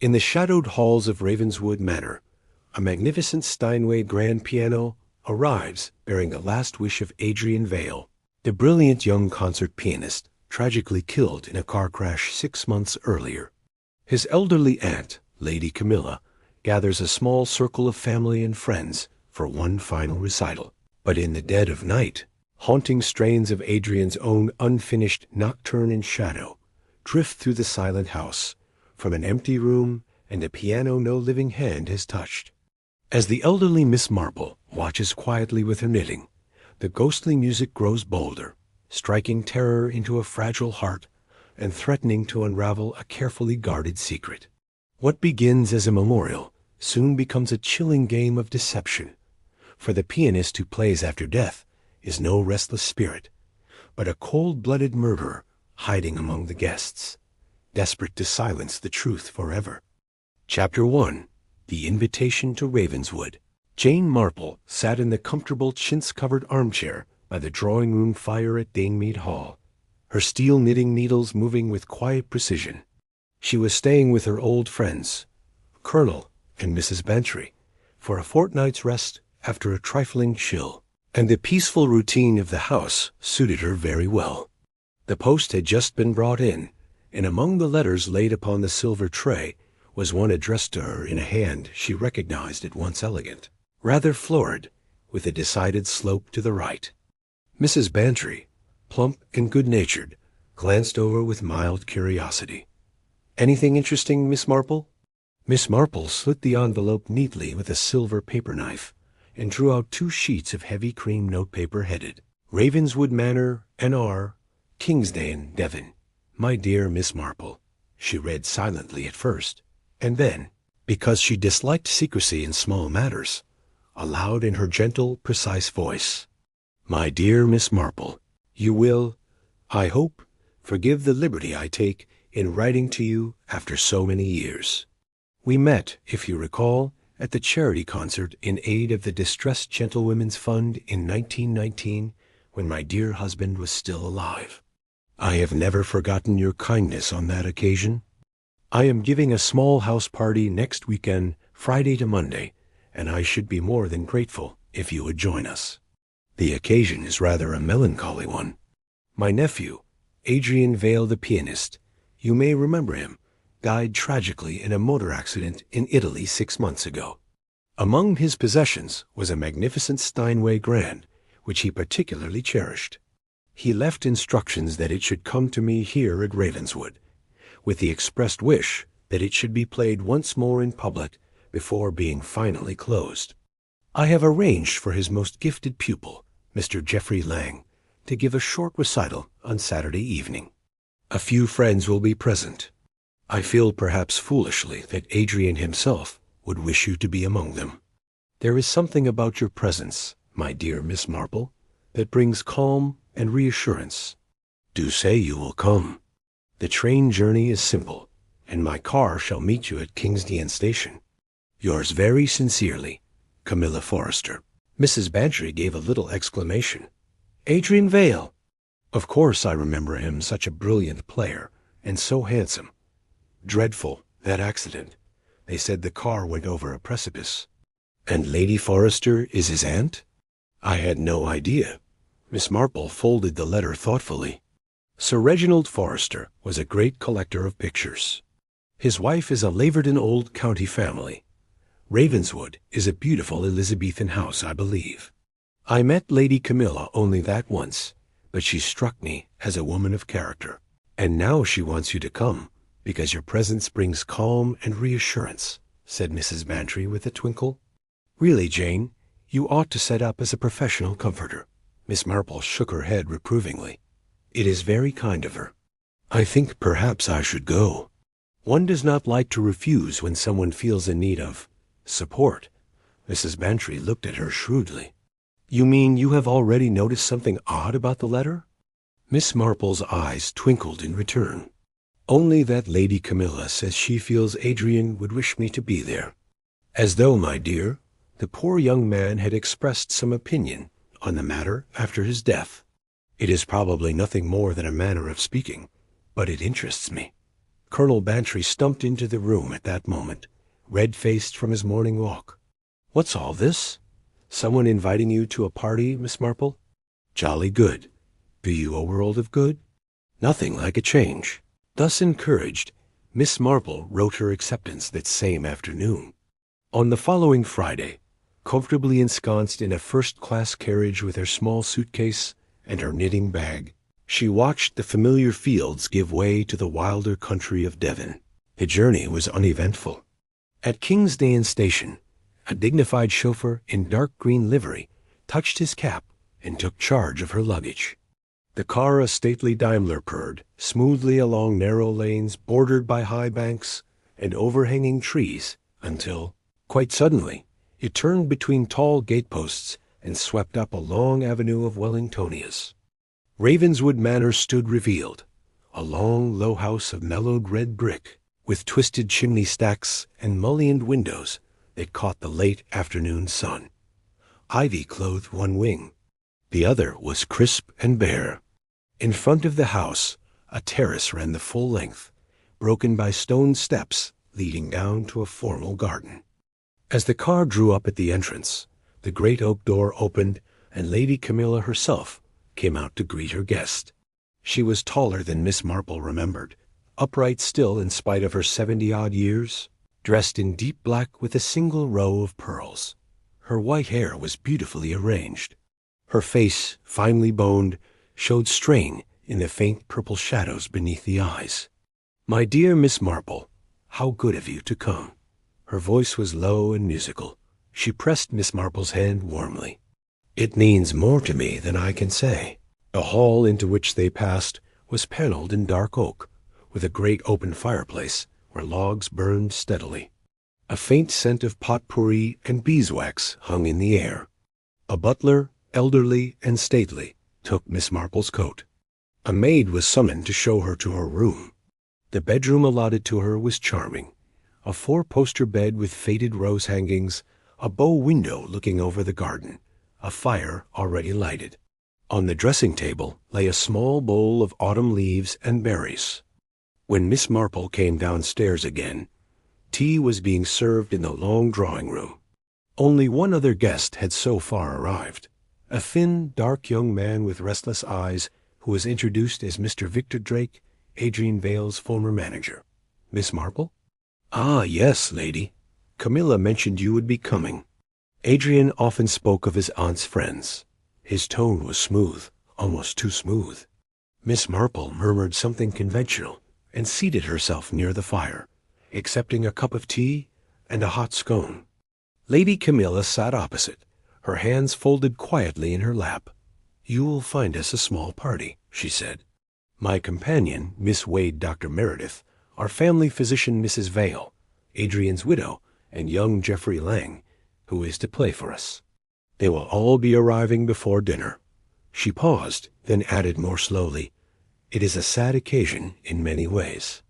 In the shadowed halls of Ravenswood Manor, a magnificent Steinway grand piano arrives bearing the last wish of Adrian Vale, the brilliant young concert pianist tragically killed in a car crash 6 months earlier. His elderly aunt, Lady Camilla, gathers a small circle of family and friends for one final recital. But in the dead of night, haunting strains of Adrian's own unfinished Nocturne in Shadow drift through the silent house, from an empty room and a piano no living hand has touched. As the elderly Miss Marple watches quietly with her knitting, the ghostly music grows bolder, striking terror into a fragile heart and threatening to unravel a carefully guarded secret. What begins as a memorial soon becomes a chilling game of deception, for the pianist who plays after death is no restless spirit, but a cold-blooded murderer hiding among the guests, desperate to silence the truth forever. Chapter 1. The Invitation to Ravenswood. Jane Marple sat in the comfortable chintz-covered armchair by the drawing-room fire at Danemead Hall, her steel knitting needles moving with quiet precision. She was staying with her old friends, Colonel and Mrs. Bantry, for a fortnight's rest after a trifling chill, and the peaceful routine of the house suited her very well. The post had just been brought in, and among the letters laid upon the silver tray was one addressed to her in a hand she recognized at once elegant, rather florid, with a decided slope to the right. Mrs. Bantry, plump and good-natured, glanced over with mild curiosity. "Anything interesting, Miss Marple?" Miss Marple slit the envelope neatly with a silver paper knife and drew out 2 sheets of heavy cream notepaper headed, "Ravenswood Manor, N.R., Kingsdale, Devon. My dear Miss Marple." She read silently at first, and then, because she disliked secrecy in small matters, aloud in her gentle, precise voice. "My dear Miss Marple, you will, I hope, forgive the liberty I take in writing to you after so many years. We met, if you recall, at the charity concert in aid of the Distressed Gentlewomen's Fund in 1919, when my dear husband was still alive. I have never forgotten your kindness on that occasion. I am giving a small house party next weekend, Friday to Monday, and I should be more than grateful if you would join us. The occasion is rather a melancholy one. My nephew, Adrian Vale the pianist, you may remember him, died tragically in a motor accident in Italy 6 months ago. Among his possessions was a magnificent Steinway grand, which he particularly cherished. He left instructions that it should come to me here at Ravenswood, with the expressed wish that it should be played once more in public before being finally closed. I have arranged for his most gifted pupil, Mr. Geoffrey Lang, to give a short recital on Saturday evening. A few friends will be present. I feel perhaps foolishly that Adrian himself would wish you to be among them. There is something about your presence, my dear Miss Marple, that brings calm and reassurance. Do say you will come. The train journey is simple, and my car shall meet you at Kingsdale Station. Yours very sincerely, Camilla Forrester." Mrs. Bantry gave a little exclamation. "Adrian Vale! Of course I remember him, such a brilliant player, and so handsome. Dreadful, that accident. They said the car went over a precipice." "And Lady Forrester is his aunt? I had no idea." Miss Marple folded the letter thoughtfully. "Sir Reginald Forrester was a great collector of pictures. His wife is a Laverton old county family. Ravenswood is a beautiful Elizabethan house, I believe. I met Lady Camilla only that once, but she struck me as a woman of character. And now she wants you to come, because your presence brings calm and reassurance," said Mrs. Bantry with a twinkle. "Really, Jane, you ought to set up as a professional comforter." Miss Marple shook her head reprovingly. "It is very kind of her. I think perhaps I should go. One does not like to refuse when someone feels in need of support." Mrs. Bantry looked at her shrewdly. "You mean you have already noticed something odd about the letter?" Miss Marple's eyes twinkled in return. "Only that Lady Camilla says she feels Adrian would wish me to be there. As though, my dear, the poor young man had expressed some opinion on the matter after his death. It is probably nothing more than a manner of speaking, but it interests me. Colonel Bantry stumped into the room at that moment, red-faced from his morning walk. "What's all this? Someone inviting you to a party, Miss Marple? Jolly good. Be you a world of good? Nothing like a change." Thus encouraged, Miss Marple wrote her acceptance that same afternoon. On the following Friday, comfortably ensconced in a first-class carriage with her small suitcase and her knitting bag, she watched the familiar fields give way to the wilder country of Devon. The journey was uneventful. At Kingsdale Station, a dignified chauffeur in dark green livery touched his cap and took charge of her luggage. The car, a stately Daimler, purred smoothly along narrow lanes bordered by high banks and overhanging trees until, quite suddenly, it turned between tall gateposts and swept up a long avenue of Wellingtonias. Ravenswood Manor stood revealed, a long, low house of mellowed red brick, with twisted chimney stacks and mullioned windows that caught the late afternoon sun. Ivy clothed one wing. The other was crisp and bare. In front of the house, a terrace ran the full length, broken by stone steps leading down to a formal garden. As the car drew up at the entrance, the great oak door opened and Lady Camilla herself came out to greet her guest. She was taller than Miss Marple remembered, upright still in spite of her 70-odd years, dressed in deep black with a single row of pearls. Her white hair was beautifully arranged. Her face, finely boned, showed strain in the faint purple shadows beneath the eyes. "My dear Miss Marple, how good of you to come." Her voice was low and musical. She pressed Miss Marple's hand warmly. "It means more to me than I can say." The hall into which they passed was paneled in dark oak, with a great open fireplace where logs burned steadily. A faint scent of potpourri and beeswax hung in the air. A butler, elderly and stately, took Miss Marple's coat. A maid was summoned to show her to her room. The bedroom allotted to her was charming. A four-poster bed with faded rose hangings, a bow window looking over the garden, a fire already lighted. On the dressing table lay a small bowl of autumn leaves and berries. When Miss Marple came downstairs again, tea was being served in the long drawing-room. Only one other guest had so far arrived, a thin, dark young man with restless eyes who was introduced as Mr. Victor Drake, Adrian Vale's former manager. "Miss Marple?" "Ah, yes, lady. Camilla mentioned you would be coming." Adrian often spoke of his aunt's friends. His tone was smooth, almost too smooth. Miss Marple murmured something conventional and seated herself near the fire, accepting a cup of tea and a hot scone. Lady Camilla sat opposite, her hands folded quietly in her lap. "You will find us a small party," she said. "My companion, Miss Wade Dr. Meredith, our family physician Mrs. Vale, Adrian's widow, and young Geoffrey Lang, who is to play for us. They will all be arriving before dinner." She paused, then added more slowly, "It is a sad occasion in many ways.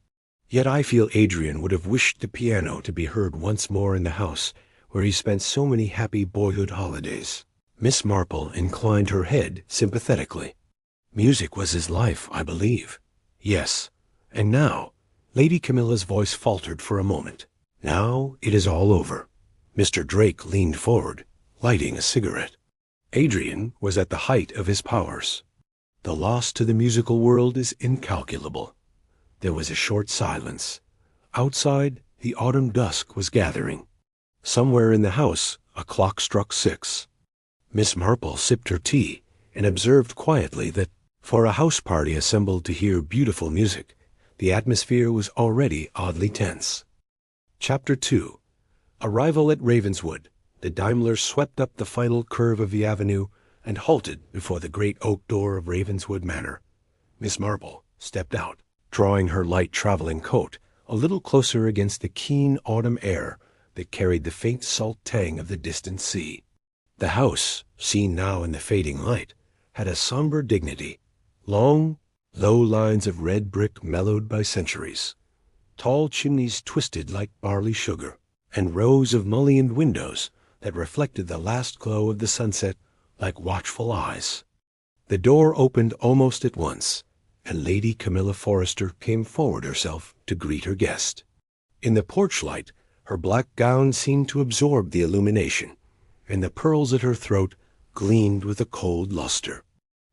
Yet I feel Adrian would have wished the piano to be heard once more in the house where he spent so many happy boyhood holidays." Miss Marple inclined her head sympathetically. "Music was his life, I believe." "Yes. And now," Lady Camilla's voice faltered for a moment, "now it is all over." Mr. Drake leaned forward, lighting a cigarette. Adrian was at the height of his powers. The loss to the musical world is incalculable. There was a short silence. Outside, the autumn dusk was gathering. Somewhere in the house, a clock struck 6. Miss Marple sipped her tea and observed quietly that, for a house party assembled to hear beautiful music, the atmosphere was already oddly tense. Chapter 2. Arrival at Ravenswood. The Daimler swept up the final curve of the avenue and halted before the great oak door of Ravenswood Manor. Miss Marple stepped out, drawing her light traveling coat a little closer against the keen autumn air that carried the faint salt tang of the distant sea. The house, seen now in the fading light, had a somber dignity. Long, low lines of red brick mellowed by centuries, tall chimneys twisted like barley sugar, and rows of mullioned windows that reflected the last glow of the sunset like watchful eyes. The door opened almost at once, and Lady Camilla Forrester came forward herself to greet her guest. In the porch light, her black gown seemed to absorb the illumination, and the pearls at her throat gleamed with a cold luster.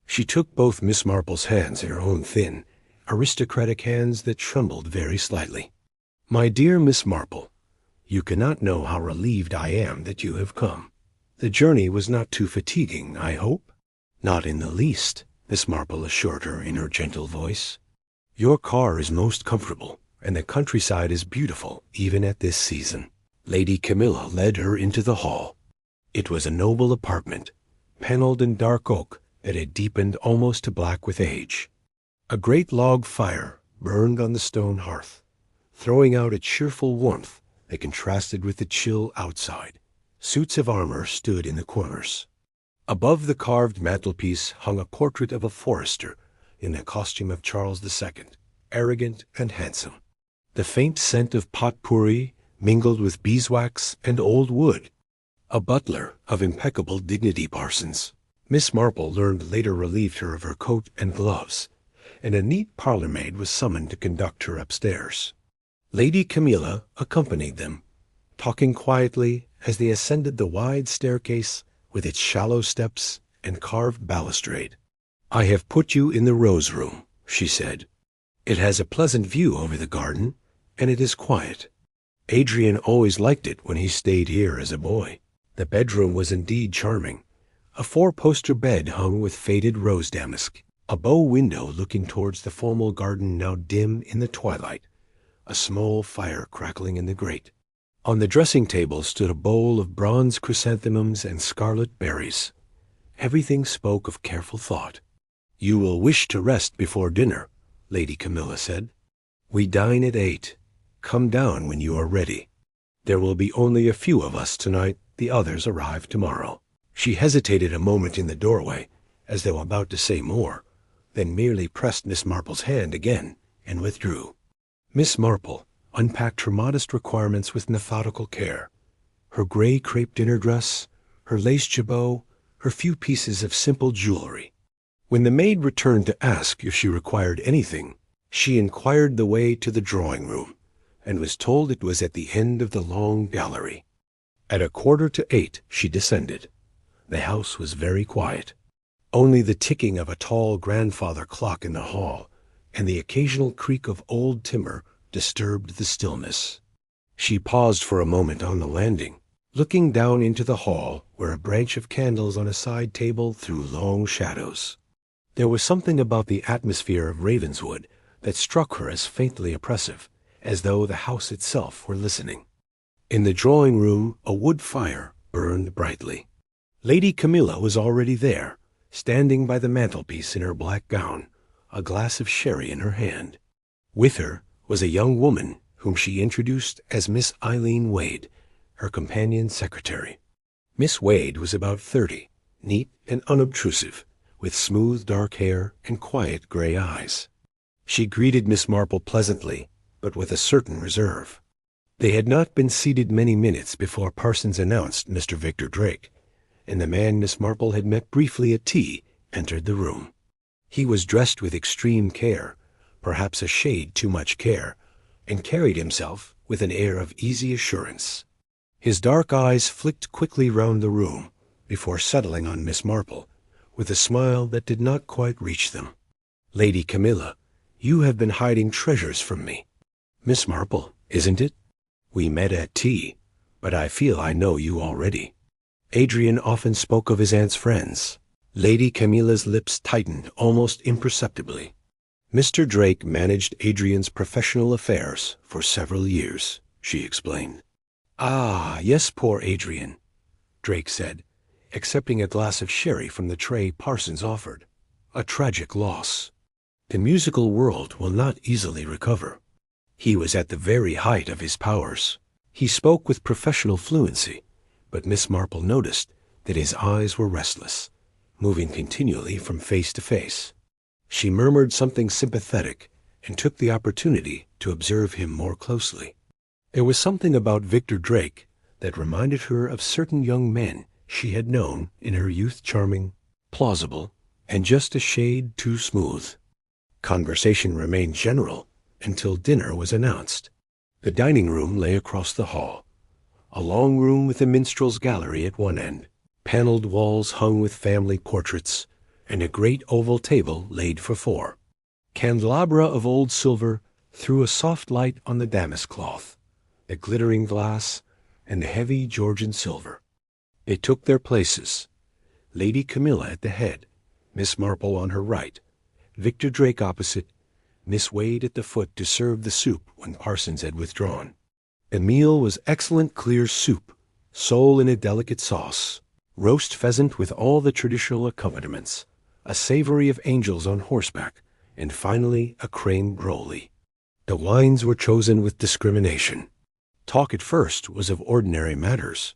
She took both Miss Marple's hands in her own thin, aristocratic hands that trembled very slightly. "My dear Miss Marple, you cannot know how relieved I am that you have come. The journey was not too fatiguing, I hope?" "Not in the least," Miss Marple assured her in her gentle voice. "Your car is most comfortable, and the countryside is beautiful even at this season." Lady Camilla led her into the hall. It was a noble apartment, paneled in dark oak that had deepened almost to black with age. A great log fire burned on the stone hearth, throwing out a cheerful warmth that contrasted with the chill outside. Suits of armor stood in the corners. Above the carved mantelpiece hung a portrait of a forester in the costume of Charles II, arrogant and handsome. The faint scent of potpourri mingled with beeswax and old wood. A butler of impeccable dignity, Parsons, Miss Marple learned later, relieved her of her coat and gloves, and a neat parlour-maid was summoned to conduct her upstairs. Lady Camilla accompanied them, talking quietly as they ascended the wide staircase with its shallow steps and carved balustrade. "I have put you in the rose room," she said. "It has a pleasant view over the garden, and it is quiet. Adrian always liked it when he stayed here as a boy." The bedroom was indeed charming. A four-poster bed hung with faded rose damask, a bow window looking towards the formal garden now dim in the twilight, a small fire crackling in the grate. On the dressing table stood a bowl of bronze chrysanthemums and scarlet berries. Everything spoke of careful thought. "You will wish to rest before dinner," Lady Camilla said. "We dine at 8. Come down when you are ready. There will be only a few of us tonight. The others arrive tomorrow." She hesitated a moment in the doorway, as though about to say more, then merely pressed Miss Marple's hand again and withdrew. Miss Marple unpacked her modest requirements with methodical care. Her gray crepe dinner dress, her lace jabot, her few pieces of simple jewelry. When the maid returned to ask if she required anything, she inquired the way to the drawing-room, and was told it was at the end of the long gallery. At 7:45 she descended. The house was very quiet. Only the ticking of a tall grandfather clock in the hall and the occasional creak of old timber disturbed the stillness. She paused for a moment on the landing, looking down into the hall where a branch of candles on a side table threw long shadows. There was something about the atmosphere of Ravenswood that struck her as faintly oppressive, as though the house itself were listening. In the drawing-room a wood fire burned brightly. Lady Camilla was already there, standing by the mantelpiece in her black gown, a glass of sherry in her hand. With her was a young woman whom she introduced as Miss Eileen Wade, her companion secretary. Miss Wade was about 30, neat and unobtrusive, with smooth dark hair and quiet gray eyes. She greeted Miss Marple pleasantly, but with a certain reserve. They had not been seated many minutes before Parsons announced Mr. Victor Drake, and the man Miss Marple had met briefly at tea entered the room. He was dressed with extreme care, perhaps a shade too much care, and carried himself with an air of easy assurance. His dark eyes flicked quickly round the room before settling on Miss Marple, with a smile that did not quite reach them. "Lady Camilla, you have been hiding treasures from me. Miss Marple, isn't it? We met at tea, but I feel I know you already." Adrian often spoke of his aunt's friends. Lady Camilla's lips tightened almost imperceptibly. "Mr. Drake managed Adrian's professional affairs for several years," she explained. "Ah, yes, poor Adrian," Drake said, accepting a glass of sherry from the tray Parsons offered. "A tragic loss. The musical world will not easily recover. He was at the very height of his powers." He spoke with professional fluency, but Miss Marple noticed that his eyes were restless, moving continually from face to face. She murmured something sympathetic and took the opportunity to observe him more closely. There was something about Victor Drake that reminded her of certain young men she had known in her youth, charming, plausible, and just a shade too smooth. Conversation remained general until dinner was announced. The dining room lay across the hall, a long room with a minstrel's gallery at one end, paneled walls hung with family portraits, and a great oval table laid for four. Candelabra of old silver threw a soft light on the damask cloth, the glittering glass, and the heavy Georgian silver. They took their places, Lady Camilla at the head, Miss Marple on her right, Victor Drake opposite, Miss Wade at the foot to serve the soup when Parsons had withdrawn. The meal was excellent clear soup, sole in a delicate sauce, roast pheasant with all the traditional accompaniments, a savory of angels on horseback, and finally a crane brolly. The wines were chosen with discrimination. Talk at first was of ordinary matters,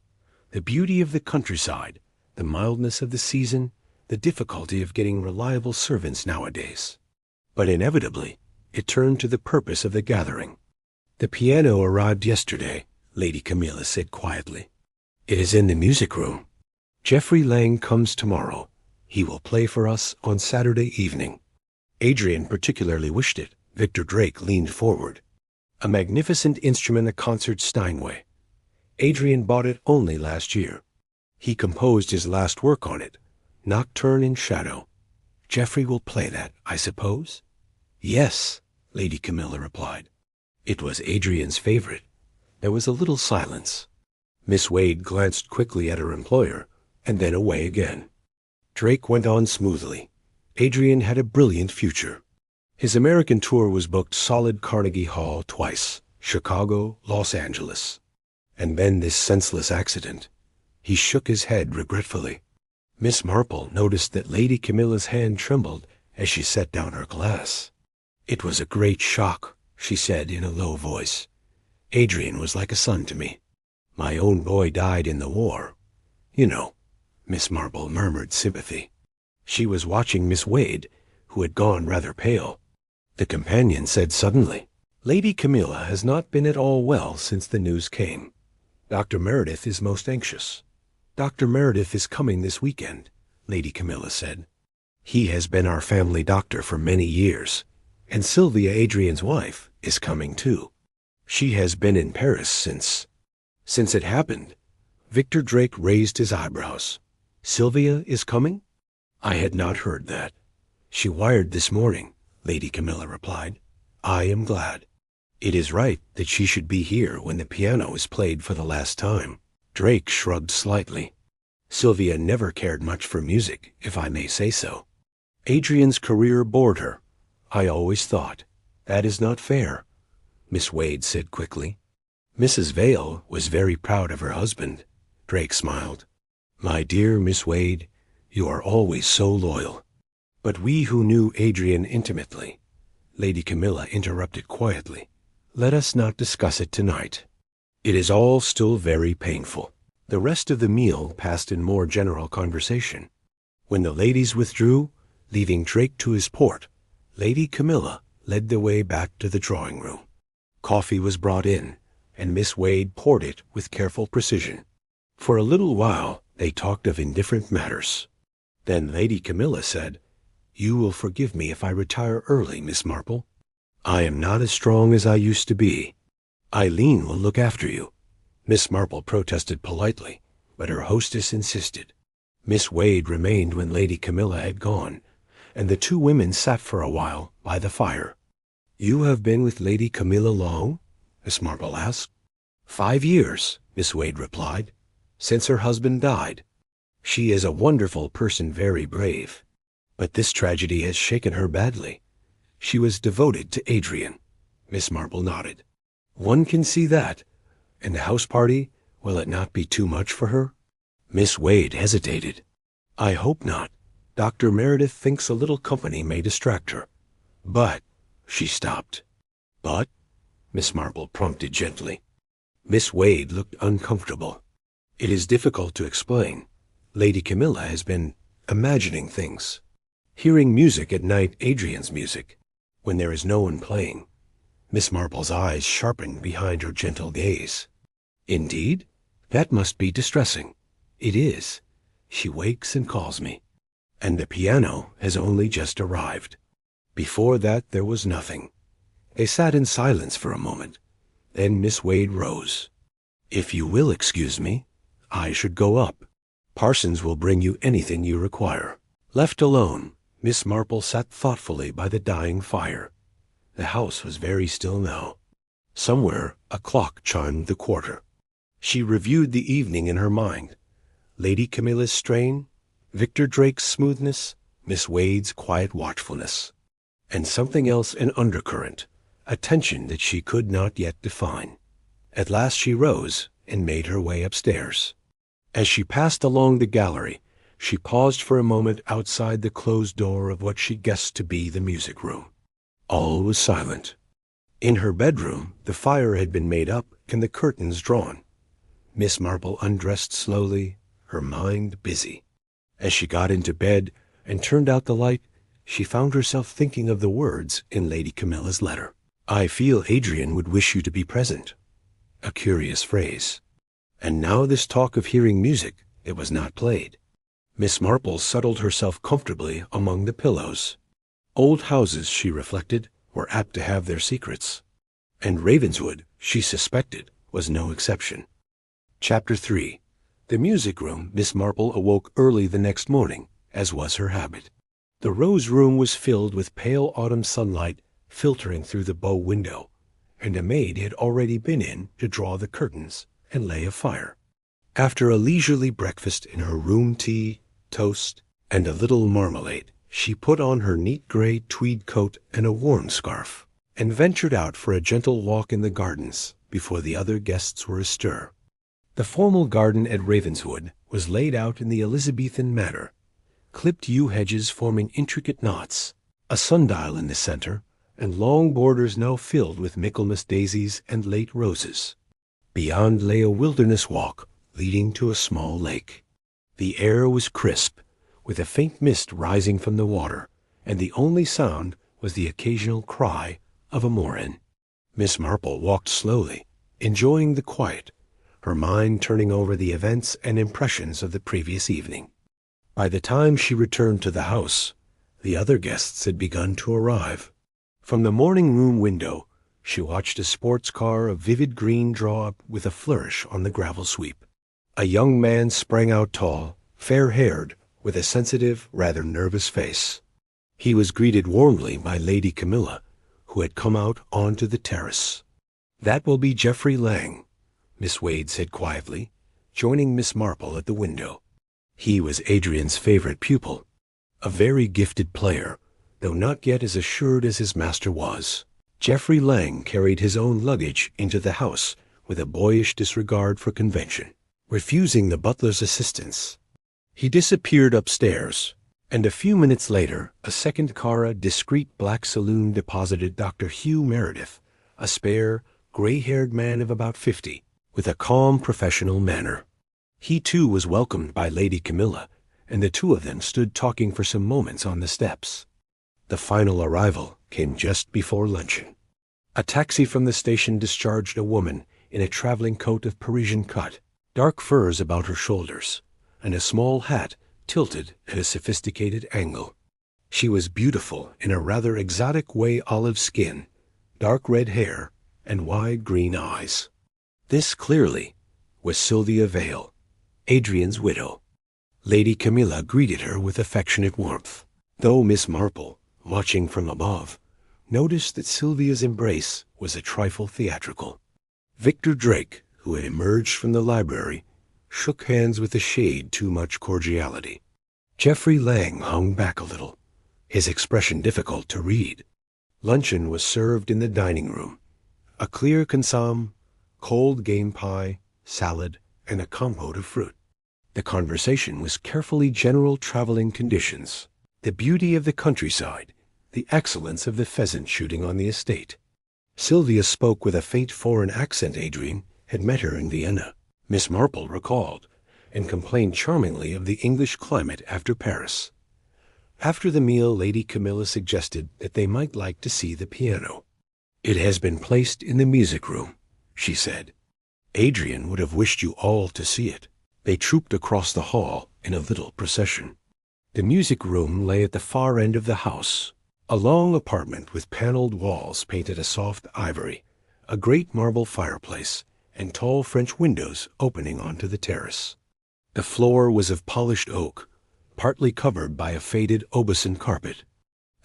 the beauty of the countryside, the mildness of the season, the difficulty of getting reliable servants nowadays. But inevitably, it turned to the purpose of the gathering. "The piano arrived yesterday," Lady Camilla said quietly. "It is in the music room. Geoffrey Lang comes tomorrow. He will play for us on Saturday evening." Adrian particularly wished it. Victor Drake leaned forward. "A magnificent instrument, a concert Steinway. Adrian bought it only last year. He composed his last work on it, Nocturne in Shadow. Geoffrey will play that, I suppose?" "Yes," Lady Camilla replied. It was Adrian's favorite. There was a little silence. Miss Wade glanced quickly at her employer, and then away again. Drake went on smoothly. Adrian had a brilliant future. His American tour was booked solid Carnegie Hall twice, Chicago, Los Angeles. And then this senseless accident. He shook his head regretfully. Miss Marple noticed that Lady Camilla's hand trembled as she set down her glass. "It was a great shock," she said in a low voice. "Adrian was like a son to me. My own boy died in the war. You know," Miss Marple murmured sympathy. She was watching Miss Wade, who had gone rather pale. The companion said suddenly, "Lady Camilla has not been at all well since the news came. Dr. Meredith is most anxious." "Dr. Meredith is coming this weekend," Lady Camilla said. "He has been our family doctor for many years, and Sylvia, Adrian's wife, is coming too. She has been in Paris since it happened." Victor Drake raised his eyebrows. "Sylvia is coming? I had not heard that." "She wired this morning," Lady Camilla replied. "I am glad. It is right that she should be here when the piano is played for the last time." Drake shrugged slightly. "Sylvia never cared much for music, if I may say so. Adrian's career bored her. I always thought. That is not fair," Miss Wade said quickly. "Mrs. Vale was very proud of her husband." Drake smiled. "My dear Miss Wade, you are always so loyal." "But we who knew Adrian intimately," Lady Camilla interrupted quietly, "let us not discuss it tonight. It is all still very painful." The rest of the meal passed in more general conversation. When the ladies withdrew, leaving Drake to his port, Lady Camilla led the way back to the drawing-room. Coffee was brought in, and Miss Wade poured it with careful precision. For a little while they talked of indifferent matters. Then Lady Camilla said, "You will forgive me if I retire early, Miss Marple. I am not as strong as I used to be. Eileen will look after you." Miss Marple protested politely, but her hostess insisted. Miss Wade remained when Lady Camilla had gone, and the two women sat for a while by the fire. "You have been with Lady Camilla long?" Miss Marple asked. 5 years, Miss Wade replied, "since her husband died. She is a wonderful person, very brave. But this tragedy has shaken her badly. She was devoted to Adrian." Miss Marple nodded. "One can see that. And the house party, will it not be too much for her?" Miss Wade hesitated. "I hope not. Dr. Meredith thinks a little company may distract her. But—" She stopped. "But?" Miss Marple prompted gently. Miss Wade looked uncomfortable. "It is difficult to explain. Lady Camilla has been imagining things. Hearing music at night, Adrian's music, when there is no one playing." Miss Marple's eyes sharpened behind her gentle gaze. "Indeed? That must be distressing." "It is. She wakes and calls me. And the piano has only just arrived." Before that there was nothing. They sat in silence for a moment. Then Miss Wade rose. "If you will excuse me, I should go up. Parsons will bring you anything you require." Left alone, Miss Marple sat thoughtfully by the dying fire. The house was very still now. Somewhere a clock chimed the quarter. She reviewed the evening in her mind. Lady Camilla's strain, Victor Drake's smoothness, Miss Wade's quiet watchfulness. And something else an undercurrent, a tension that she could not yet define. At last she rose and made her way upstairs. As she passed along the gallery, she paused for a moment outside the closed door of what she guessed to be the music room. All was silent. In her bedroom, the fire had been made up and the curtains drawn. Miss Marple undressed slowly, her mind busy. As she got into bed and turned out the light, she found herself thinking of the words in Lady Camilla's letter. "I feel Adrian would wish you to be present." A curious phrase. And now this talk of hearing music that was not played. Miss Marple settled herself comfortably among the pillows. Old houses, she reflected, were apt to have their secrets. And Ravenswood, she suspected, was no exception. Chapter 3. The music room. Miss Marple awoke early the next morning, as was her habit. The rose room was filled with pale autumn sunlight filtering through the bow window, and a maid had already been in to draw the curtains and lay a fire. After a leisurely breakfast in her room tea, toast, and a little marmalade, she put on her neat gray tweed coat and a warm scarf, and ventured out for a gentle walk in the gardens before the other guests were astir. The formal garden at Ravenswood was laid out in the Elizabethan manner, clipped yew hedges forming intricate knots, a sundial in the center, and long borders now filled with Michaelmas daisies and late roses. Beyond lay a wilderness walk leading to a small lake. The air was crisp, with a faint mist rising from the water, and the only sound was the occasional cry of a moor-hen. Miss Marple walked slowly, enjoying the quiet, her mind turning over the events and impressions of the previous evening. By the time she returned to the house, the other guests had begun to arrive. From the morning room window, she watched a sports car of vivid green draw up with a flourish on the gravel sweep. A young man sprang out tall, fair-haired, with a sensitive, rather nervous face. He was greeted warmly by Lady Camilla, who had come out onto the terrace. "That will be Geoffrey Lang," Miss Wade said quietly, joining Miss Marple at the window. He was Adrian's favorite pupil, a very gifted player, though not yet as assured as his master was. Geoffrey Lang carried his own luggage into the house with a boyish disregard for convention, refusing the butler's assistance. He disappeared upstairs, and a few minutes later a second car, a discreet black saloon, deposited Dr. Hugh Meredith, a spare, gray-haired man of about 50, with a calm professional manner. He too was welcomed by Lady Camilla, and the two of them stood talking for some moments on the steps. The final arrival came just before luncheon. A taxi from the station discharged a woman in a traveling coat of Parisian cut, dark furs about her shoulders, and a small hat tilted at a sophisticated angle. She was beautiful in a rather exotic way, olive skin, dark red hair, and wide green eyes. This clearly was Sylvia Vale, Adrian's widow. Lady Camilla greeted her with affectionate warmth, though Miss Marple, watching from above, noticed that Sylvia's embrace was a trifle theatrical. Victor Drake, who had emerged from the library, shook hands with a shade too much cordiality. Geoffrey Lang hung back a little, his expression difficult to read. Luncheon was served in the dining room. A clear consomme, cold game pie, salad, and a compote of fruit. The conversation was carefully general traveling conditions, the beauty of the countryside, the excellence of the pheasant shooting on the estate. Sylvia spoke with a faint foreign accent. Adrian had met her in Vienna, Miss Marple recalled, and complained charmingly of the English climate after Paris. After the meal, Lady Camilla suggested that they might like to see the piano. "It has been placed in the music room," she said. "Adrian would have wished you all to see it." They trooped across the hall in a little procession. The music room lay at the far end of the house, A long apartment with paneled walls painted a soft ivory, a great marble fireplace, and tall French windows opening onto the terrace. The floor was of polished oak, partly covered by a faded Aubusson carpet.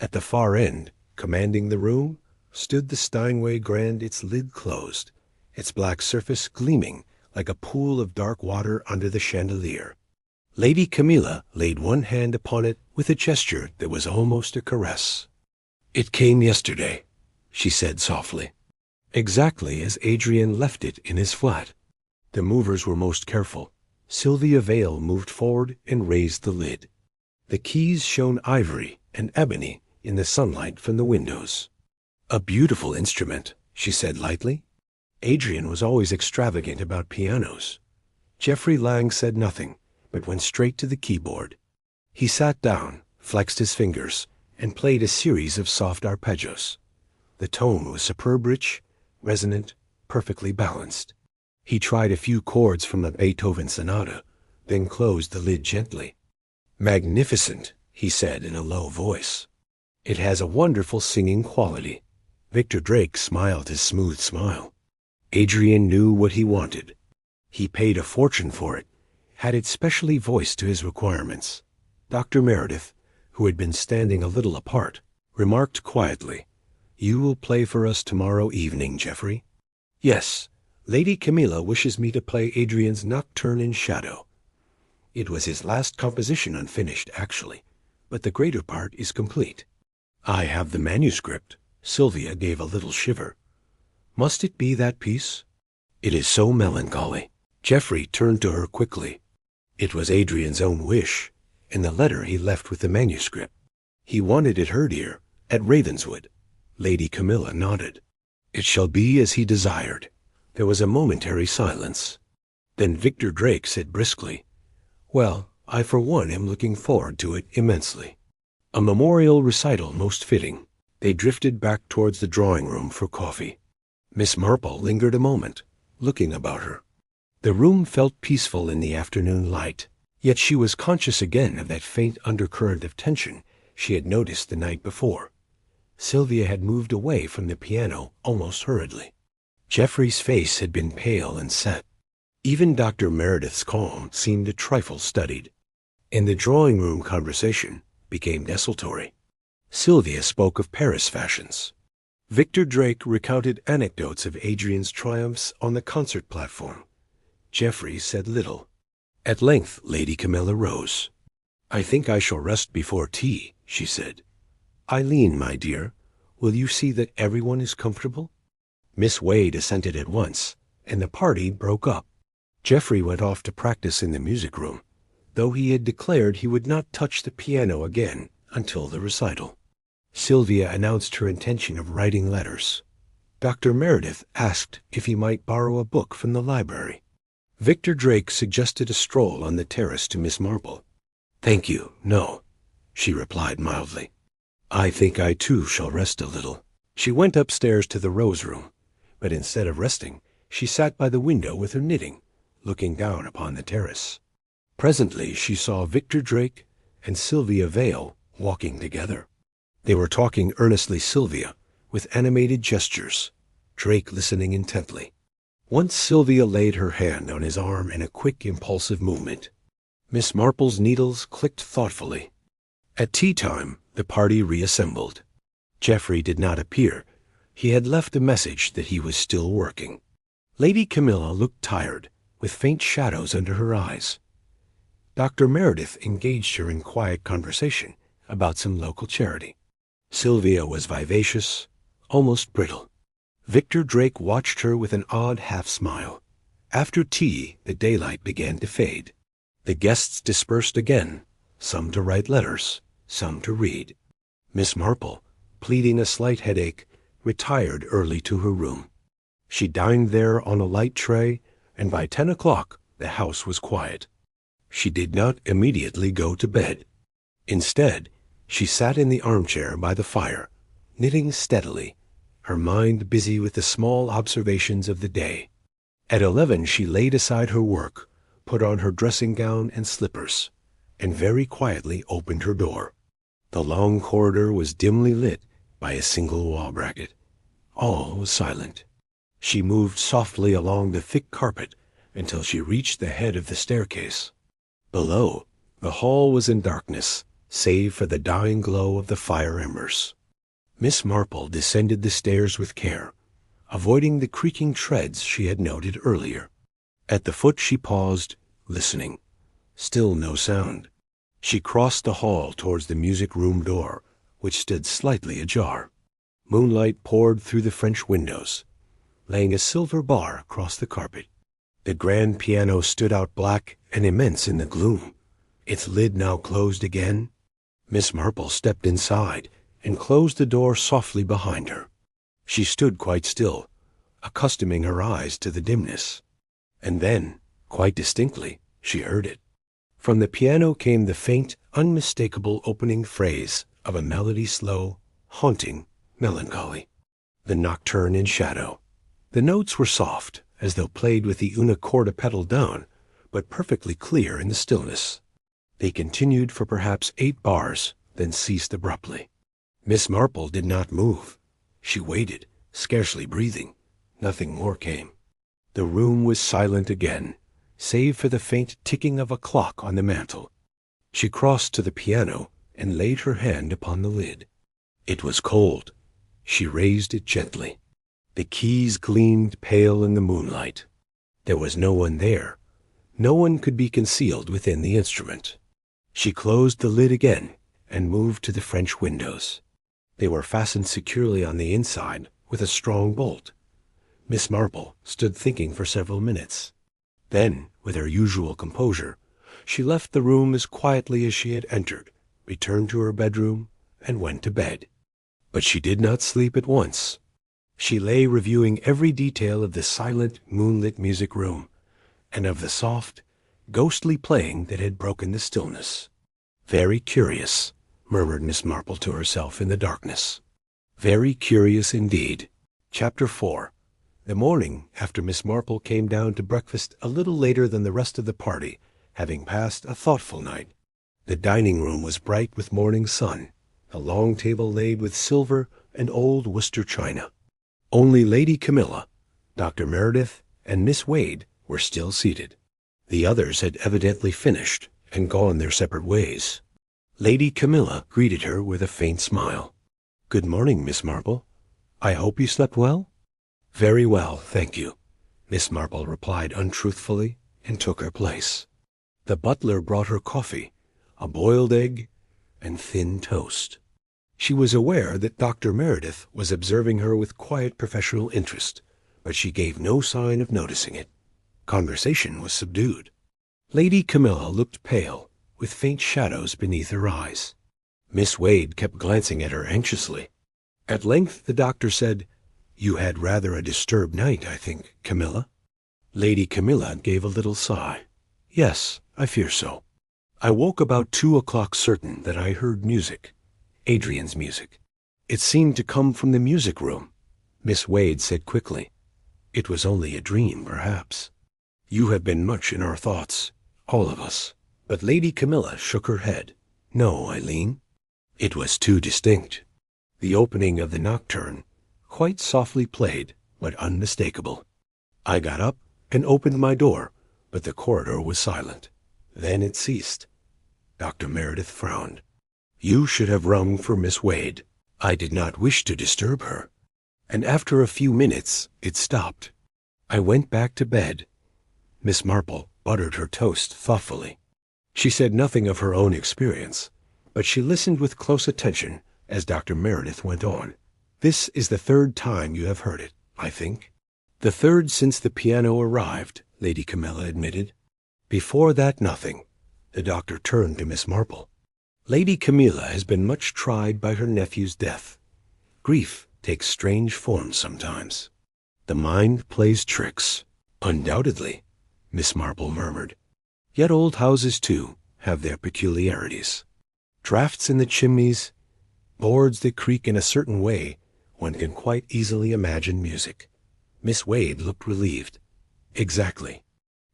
At the far end, commanding the room, stood the Steinway Grand, its lid closed, its black surface gleaming like a pool of dark water under the chandelier. Lady Camilla laid one hand upon it with a gesture that was almost a caress. "It came yesterday," she said softly, "exactly as Adrian left it in his flat." The movers were most careful. Sylvia Vale moved forward and raised the lid. The keys shone ivory and ebony in the sunlight from the windows. "A beautiful instrument," she said lightly. Adrian was always extravagant about pianos. Geoffrey Lang said nothing, but went straight to the keyboard. He sat down, flexed his fingers, and played a series of soft arpeggios. The tone was superb, rich, resonant, perfectly balanced. He tried a few chords from the Beethoven sonata, then closed the lid gently. "Magnificent," he said in a low voice. "It has a wonderful singing quality." Victor Drake smiled his smooth smile. Adrian knew what he wanted. He paid a fortune for it, had it specially voiced to his requirements. Dr. Meredith, who had been standing a little apart, remarked quietly, "You will play for us tomorrow evening, Geoffrey?" "Yes. Lady Camilla wishes me to play Adrian's Nocturne in Shadow. It was his last composition unfinished, actually, but the greater part is complete." "I have the manuscript." Sylvia gave a little shiver. "Must it be that piece?" "It is so melancholy." Geoffrey turned to her quickly. It was Adrian's own wish, in the letter he left with the manuscript. He wanted it heard here, at Ravenswood. Lady Camilla nodded. "It shall be as he desired." There was a momentary silence. Then Victor Drake said briskly, "Well, I for one am looking forward to it immensely." A memorial recital most fitting. They drifted back towards the drawing-room for coffee. Miss Marple lingered a moment, looking about her. The room felt peaceful in the afternoon light, yet she was conscious again of that faint undercurrent of tension she had noticed the night before. Sylvia had moved away from the piano almost hurriedly. Geoffrey's face had been pale and set. Even Dr. Meredith's calm seemed a trifle studied, and the drawing-room conversation became desultory. Sylvia spoke of Paris fashions. Victor Drake recounted anecdotes of Adrian's triumphs on the concert platform. Geoffrey said little. At length Lady Camilla rose. "I think I shall rest before tea," she said. "Eileen, my dear, will you see that everyone is comfortable?" Miss Wade assented at once, and the party broke up. Geoffrey went off to practice in the music room, though he had declared he would not touch the piano again until the recital. Sylvia announced her intention of writing letters. Dr. Meredith asked if he might borrow a book from the library. Victor Drake suggested a stroll on the terrace to Miss Marple. "Thank you, no," she replied mildly. "I think I too shall rest a little." She went upstairs to the rose room, but instead of resting, she sat by the window with her knitting, looking down upon the terrace. Presently she saw Victor Drake and Sylvia Vale walking together. They were talking earnestly, Sylvia, with animated gestures, Drake listening intently. Once Sylvia laid her hand on his arm in a quick, impulsive movement. Miss Marple's needles clicked thoughtfully. At tea-time, the party reassembled. Geoffrey did not appear. He had left a message that he was still working. Lady Camilla looked tired, with faint shadows under her eyes. Dr. Meredith engaged her in quiet conversation about some local charity. Sylvia was vivacious, almost brittle. Victor Drake watched her with an odd half-smile. After tea, the daylight began to fade. The guests dispersed again, some to write letters, some to read. Miss Marple, pleading a slight headache, retired early to her room. She dined there on a light tray, and by 10 o'clock the house was quiet. She did not immediately go to bed. Instead, she sat in the armchair by the fire, knitting steadily, her mind busy with the small observations of the day. At 11 she laid aside her work, put on her dressing gown and slippers, and very quietly opened her door. The long corridor was dimly lit by a single wall bracket. All was silent. She moved softly along the thick carpet until she reached the head of the staircase. Below, the hall was in darkness, save for the dying glow of the fire embers. Miss Marple descended the stairs with care, avoiding the creaking treads she had noted earlier. At the foot she paused, listening. Still no sound. She crossed the hall towards the music room door, which stood slightly ajar. Moonlight poured through the French windows, laying a silver bar across the carpet. The grand piano stood out black and immense in the gloom, its lid now closed again. Miss Marple stepped inside and closed the door softly behind her. She stood quite still, accustoming her eyes to the dimness. And then, quite distinctly, she heard it. From the piano came the faint, unmistakable opening phrase of a melody slow, haunting, melancholy. The Nocturne in Shadow. The notes were soft, as though played with the una corda pedal down, but perfectly clear in the stillness. They continued for perhaps 8 bars, then ceased abruptly. Miss Marple did not move. She waited, scarcely breathing. Nothing more came. The room was silent again, save for the faint ticking of a clock on the mantel. She crossed to the piano and laid her hand upon the lid. It was cold. She raised it gently. The keys gleamed pale in the moonlight. There was no one there. No one could be concealed within the instrument. She closed the lid again and moved to the French windows. They were fastened securely on the inside with a strong bolt. Miss Marple stood thinking for several minutes. Then, with her usual composure, she left the room as quietly as she had entered, returned to her bedroom, and went to bed. But she did not sleep at once. She lay reviewing every detail of the silent, moonlit music room, and of the soft, ghostly playing that had broken the stillness. Very curious, murmured Miss Marple to herself in the darkness. Very curious indeed. Chapter 4. The morning after Miss Marple came down to breakfast a little later than the rest of the party, having passed a thoughtful night. The dining room was bright with morning sun, the long table laid with silver and old Worcester china. Only Lady Camilla, Dr. Meredith, and Miss Wade were still seated. The others had evidently finished and gone their separate ways. Lady Camilla greeted her with a faint smile. "Good morning, Miss Marple. I hope you slept well?" "Very well, thank you," Miss Marple replied untruthfully, and took her place. The butler brought her coffee, a boiled egg, and thin toast. She was aware that Dr. Meredith was observing her with quiet professional interest, but she gave no sign of noticing it. Conversation was subdued. Lady Camilla looked pale, with faint shadows beneath her eyes. Miss Wade kept glancing at her anxiously. At length the doctor said, "You had rather a disturbed night, I think, Camilla?" Lady Camilla gave a little sigh. "Yes, I fear so. I woke about 2 o'clock certain that I heard music. Adrian's music. It seemed to come from the music room." Miss Wade said quickly, "It was only a dream, perhaps. You have been much in our thoughts, all of us." But Lady Camilla shook her head. "No, Eileen. It was too distinct. The opening of the Nocturne, quite softly played, but unmistakable. I got up and opened my door, but the corridor was silent. Then it ceased." Dr. Meredith frowned. "You should have rung for Miss Wade. I did not wish to disturb her. And after a few minutes, it stopped. I went back to bed." Miss Marple buttered her toast thoughtfully. She said nothing of her own experience, but she listened with close attention as Dr. Meredith went on. "This is the 3rd time you have heard it, I think." "The 3rd since the piano arrived," Lady Camilla admitted. "Before that, nothing." The doctor turned to Miss Marple. "Lady Camilla has been much tried by her nephew's death. Grief takes strange forms sometimes. The mind plays tricks." "Undoubtedly," Miss Marple murmured. "Yet old houses, too, have their peculiarities. Drafts in the chimneys, boards that creak in a certain way, one can quite easily imagine music." Miss Wade looked relieved. "Exactly.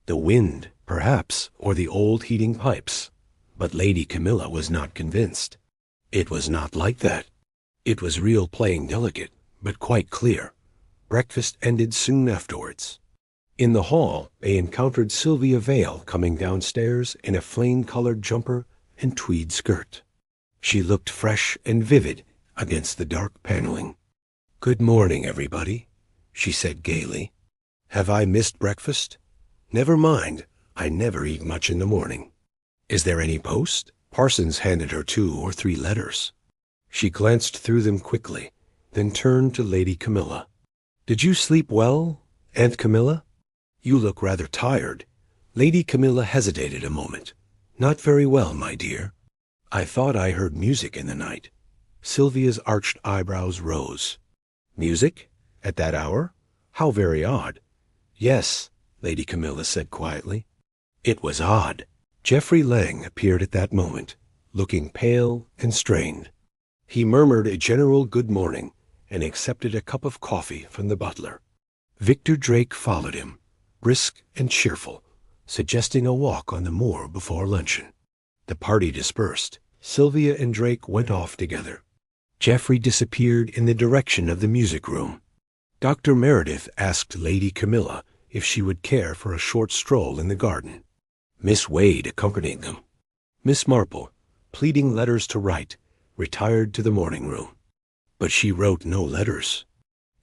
The wind, perhaps, or the old heating pipes." But Lady Camilla was not convinced. It was not like that. It was real playing delicate, but quite clear. Breakfast ended soon afterwards. In the hall, they encountered Sylvia Vale coming downstairs in a flame-colored jumper and tweed skirt. She looked fresh and vivid against the dark paneling. "Good morning, everybody," she said gaily. "Have I missed breakfast? Never mind, I never eat much in the morning. Is there any post?" Parsons handed her 2 or 3 letters. She glanced through them quickly, then turned to Lady Camilla. "Did you sleep well, Aunt Camilla? You look rather tired." Lady Camilla hesitated a moment. "Not very well, my dear. I thought I heard music in the night." Sylvia's arched eyebrows rose. "Music? At that hour? How very odd." "Yes," Lady Camilla said quietly. "It was odd." Geoffrey Lang appeared at that moment, looking pale and strained. He murmured a general good morning and accepted a cup of coffee from the butler. Victor Drake followed him, brisk and cheerful, suggesting a walk on the moor before luncheon. The party dispersed. Sylvia and Drake went off together. Geoffrey disappeared in the direction of the music room. Dr. Meredith asked Lady Camilla if she would care for a short stroll in the garden. Miss Wade accompanied them. Miss Marple, pleading letters to write, retired to the morning room. But she wrote no letters.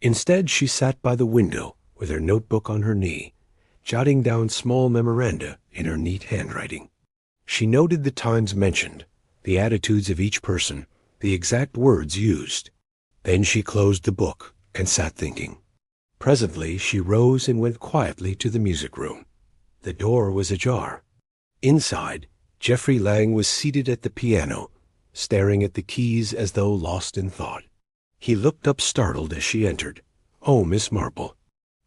Instead, she sat by the window with her notebook on her knee, jotting down small memoranda in her neat handwriting. She noted the times mentioned, the attitudes of each person, the exact words used. Then she closed the book and sat thinking. Presently she rose and went quietly to the music room. The door was ajar. Inside, Geoffrey Lang was seated at the piano, staring at the keys as though lost in thought. He looked up startled as she entered. "Oh, Miss Marple,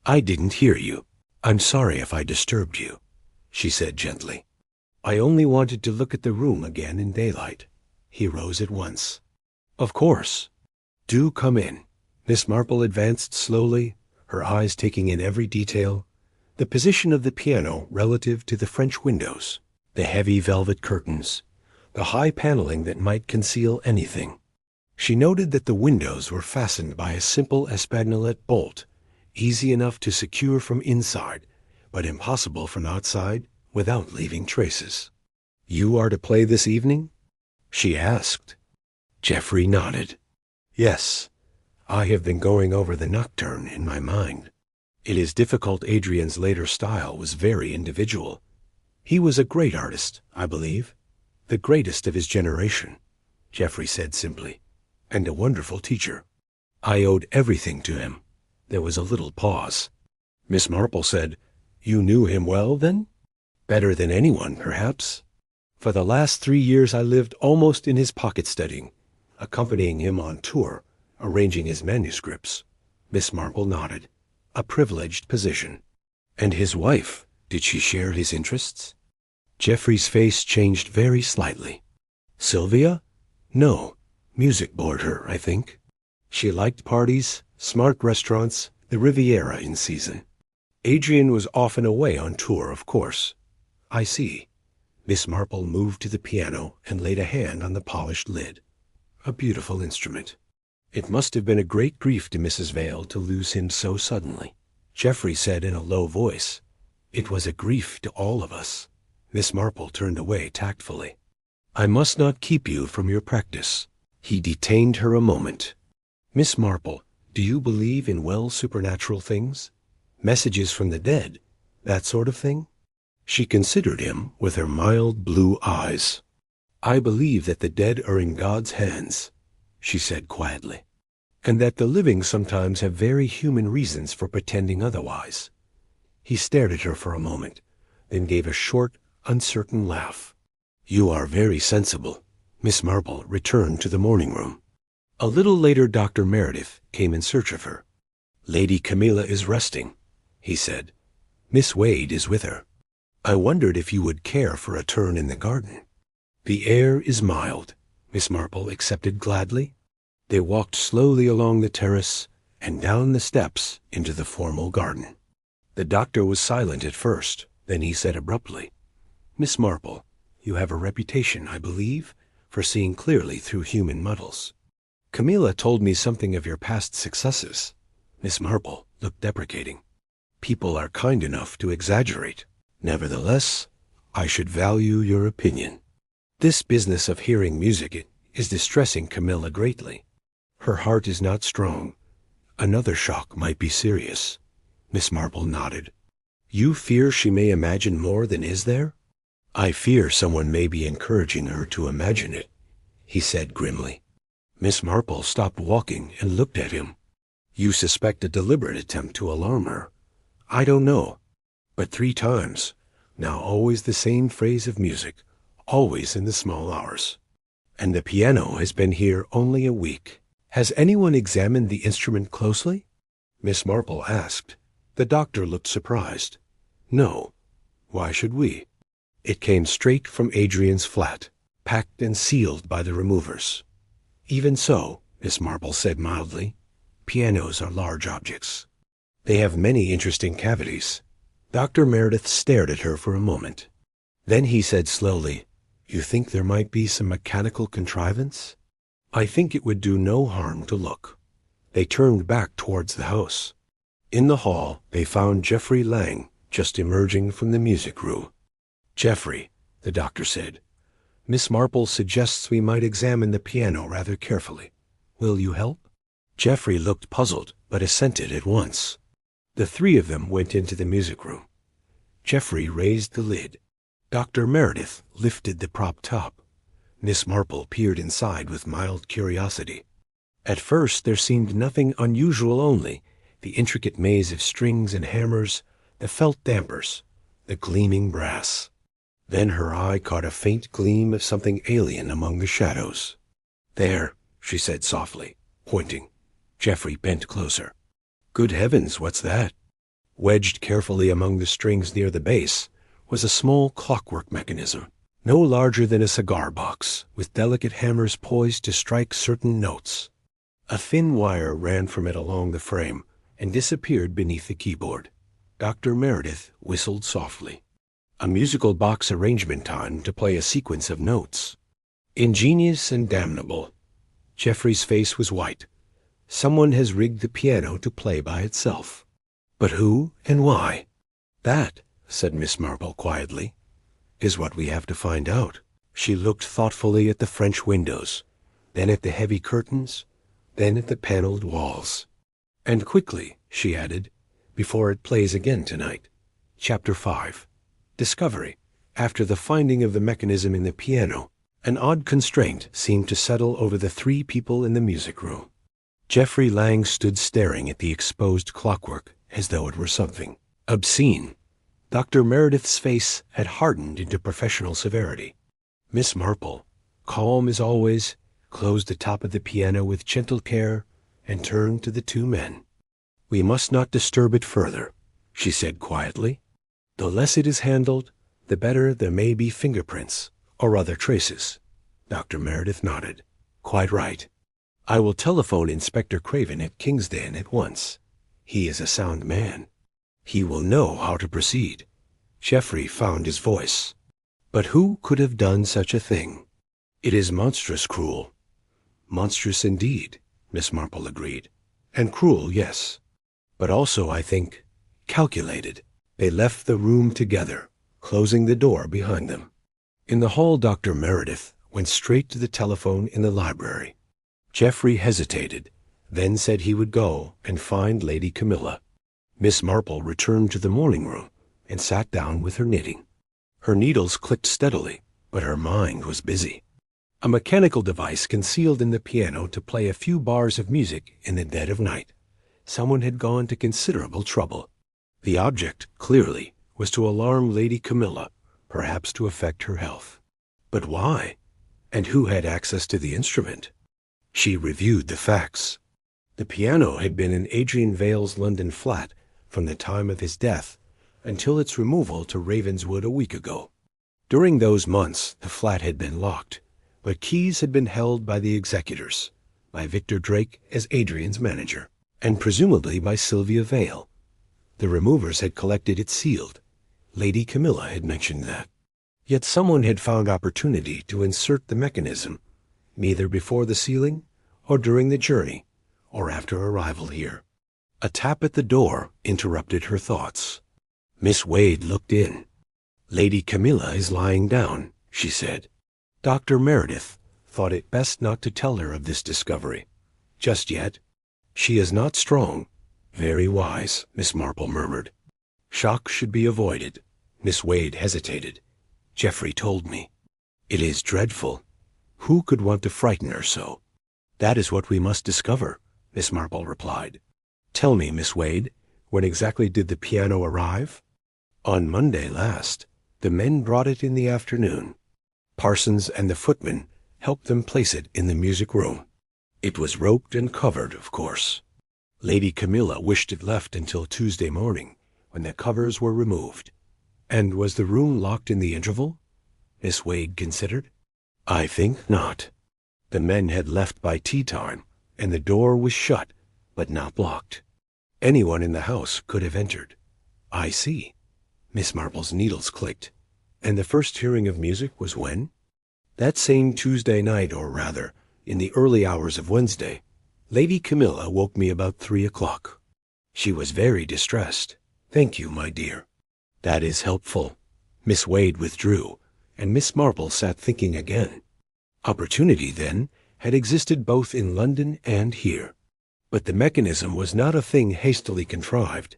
I didn't hear you. I'm sorry if I disturbed you," she said gently. "I only wanted to look at the room again in daylight." He rose at once. "Of course. Do come in." Miss Marple advanced slowly, her eyes taking in every detail, the position of the piano relative to the French windows, the heavy velvet curtains, the high paneling that might conceal anything. She noted that the windows were fastened by a simple espagnolet bolt, easy enough to secure from inside, but impossible from outside without leaving traces. "You are to play this evening?" she asked. Geoffrey nodded. "Yes, I have been going over the nocturne in my mind. It is difficult. Adrian's later style was very individual. He was a great artist, I believe, the greatest of his generation," Geoffrey said simply, "and a wonderful teacher. I owed everything to him." There was a little pause. Miss Marple said, "You knew him well, then?" "Better than anyone, perhaps. For the last 3 years I lived almost in his pocket studying, accompanying him on tour, arranging his manuscripts." Miss Marple nodded. "A privileged position." "And his wife, did she share his interests?" Geoffrey's face changed very slightly. "Sylvia? No. Music bored her, I think. She liked parties, smart restaurants, the Riviera in season. Adrian was often away on tour, of course." "I see." Miss Marple moved to the piano and laid a hand on the polished lid. "A beautiful instrument. It must have been a great grief to Mrs. Vale to lose him so suddenly." Geoffrey said in a low voice, "It was a grief to all of us." Miss Marple turned away tactfully. "I must not keep you from your practice." He detained her a moment. "Miss Marple, do you believe in well supernatural things? Messages from the dead, that sort of thing?" She considered him with her mild blue eyes. "I believe that the dead are in God's hands," she said quietly, "and that the living sometimes have very human reasons for pretending otherwise." He stared at her for a moment, then gave a short, uncertain laugh. "You are very sensible." Miss Marple returned to the morning room. A little later Dr. Meredith came in search of her. "Lady Camilla is resting," he said. "Miss Wade is with her. I wondered if you would care for a turn in the garden." "The air is mild," Miss Marple accepted gladly. They walked slowly along the terrace and down the steps into the formal garden. The doctor was silent at first. Then he said abruptly, "Miss Marple, you have a reputation, I believe, for seeing clearly through human muddles. Camilla told me something of your past successes. Miss Marple looked deprecating. People are kind enough to exaggerate. Nevertheless, I should value your opinion. This business of hearing music is distressing Camilla greatly. Her heart is not strong. Another shock might be serious. Miss Marple nodded. You fear she may imagine more than is there? I fear someone may be encouraging her to imagine it, he said grimly. Miss Marple stopped walking and looked at him. You suspect a deliberate attempt to alarm her. I don't know. But 3 times. Now always the same phrase of music, always in the small hours. And the piano has been here only a week. Has anyone examined the instrument closely? Miss Marple asked. The doctor looked surprised. No. Why should we? It came straight from Adrian's flat, packed and sealed by the removers. Even so, Miss Marple said mildly, pianos are large objects. They have many interesting cavities. Dr. Meredith stared at her for a moment. Then he said slowly, You think there might be some mechanical contrivance? I think it would do no harm to look. They turned back towards the house. In the hall, they found Geoffrey Lang just emerging from the music room. Geoffrey, the doctor said, Miss Marple suggests we might examine the piano rather carefully. Will you help? Geoffrey looked puzzled, but assented at once. The 3 of them went into the music room. Geoffrey raised the lid. Dr. Meredith lifted the prop top. Miss Marple peered inside with mild curiosity. At first there seemed nothing unusual, only the intricate maze of strings and hammers, the felt dampers, the gleaming brass. Then her eye caught a faint gleam of something alien among the shadows. There, she said softly, pointing. Geoffrey bent closer. Good heavens, what's that? Wedged carefully among the strings near the base was a small clockwork mechanism, no larger than a cigar box, with delicate hammers poised to strike certain notes. A thin wire ran from it along the frame and disappeared beneath the keyboard. Dr. Meredith whistled softly. A musical box arrangement time to play a sequence of notes. Ingenious and damnable. Geoffrey's face was white. Someone has rigged the piano to play by itself. But who and why? That, said Miss Marple quietly, is what we have to find out. She looked thoughtfully at the French windows, then at the heavy curtains, then at the paneled walls. And quickly, she added, before it plays again tonight. Chapter 5. Discovery. After the finding of the mechanism in the piano, an odd constraint seemed to settle over the 3 people in the music room. Geoffrey Lang stood staring at the exposed clockwork as though it were something obscene. Dr. Meredith's face had hardened into professional severity. Miss Marple, calm as always, closed the top of the piano with gentle care and turned to the 2 men. We must not disturb it further, she said quietly. The less it is handled, the better there may be fingerprints or other traces. Dr. Meredith nodded. Quite right. I will telephone Inspector Craven at Kingsden at once. He is a sound man. He will know how to proceed. Geoffrey found his voice. But who could have done such a thing? It is monstrous cruel. Monstrous indeed, Miss Marple agreed. And cruel, yes. But also, I think, calculated. They left the room together, closing the door behind them. In the hall, Dr. Meredith went straight to the telephone in the library. Geoffrey hesitated, then said he would go and find Lady Camilla. Miss Marple returned to the morning room and sat down with her knitting. Her needles clicked steadily, but her mind was busy. A mechanical device concealed in the piano to play a few bars of music in the dead of night. Someone had gone to considerable trouble. The object, clearly, was to alarm Lady Camilla, perhaps to affect her health. But why? And who had access to the instrument? She reviewed the facts. The piano had been in Adrian Vale's London flat from the time of his death until its removal to Ravenswood a week ago. During those months, the flat had been locked, but keys had been held by the executors, by Victor Drake as Adrian's manager, and presumably by Sylvia Vale. The removers had collected it sealed. Lady Camilla had mentioned that. Yet someone had found opportunity to insert the mechanism, either before the ceiling, or during the journey, or after arrival here. A tap at the door interrupted her thoughts. Miss Wade looked in. "Lady Camilla is lying down," she said. Dr. Meredith thought it best not to tell her of this discovery. Just yet. "She is not strong." "Very wise," Miss Marple murmured. "Shock should be avoided." Miss Wade hesitated. "Geoffrey told me." "It is dreadful. Who could want to frighten her so?" "That is what we must discover," Miss Marple replied. "Tell me, Miss Wade, when exactly did the piano arrive?" "On Monday last. The men brought it in the afternoon. Parsons and the footman helped them place it in the music room. It was roped and covered, of course. Lady Camilla wished it left until Tuesday morning, when the covers were removed." "And was the room locked in the interval?" Miss Wade considered. "I think not. The men had left by tea time, and the door was shut, but not locked. Anyone in the house could have entered." "I see." Miss Marple's needles clicked. "And the first hearing of music was when?" "That same Tuesday night, or rather, in the early hours of Wednesday. Lady Camilla woke me about 3 o'clock. She was very distressed." "Thank you, my dear. That is helpful." Miss Wade withdrew, and Miss Marple sat thinking again. Opportunity, then, had existed both in London and here. But the mechanism was not a thing hastily contrived.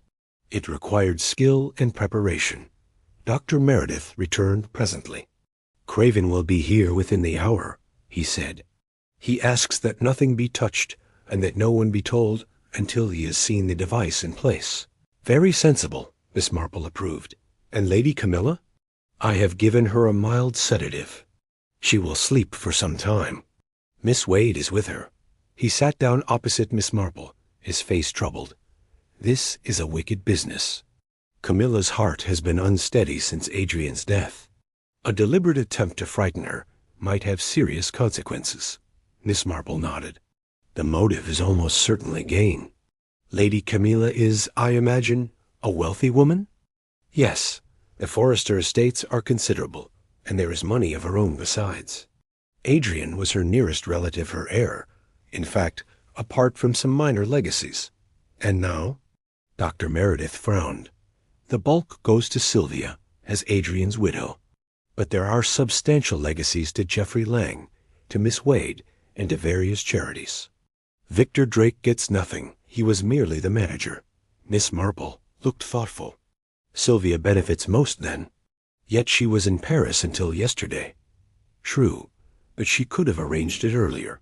It required skill and preparation. Dr. Meredith returned presently. "Craven will be here within the hour," he said. "He asks that nothing be touched and that no one be told until he has seen the device in place." "Very sensible," Miss Marple approved. "And Lady Camilla?" "I have given her a mild sedative. She will sleep for some time. Miss Wade is with her." He sat down opposite Miss Marple, his face troubled. "This is a wicked business. Camilla's heart has been unsteady since Adrian's death. A deliberate attempt to frighten her might have serious consequences." Miss Marple nodded. "The motive is almost certainly gain. Lady Camilla is, I imagine, a wealthy woman?" "Yes. The Forrester estates are considerable, and there is money of her own besides. Adrian was her nearest relative, her heir, in fact, apart from some minor legacies. And now?" Dr. Meredith frowned. "The bulk goes to Sylvia, as Adrian's widow. But there are substantial legacies to Geoffrey Lang, to Miss Wade, and to various charities. Victor Drake gets nothing. He was merely the manager." Miss Marple looked thoughtful. "Sylvia benefits most, then. Yet she was in Paris until yesterday." "True, but she could have arranged it earlier.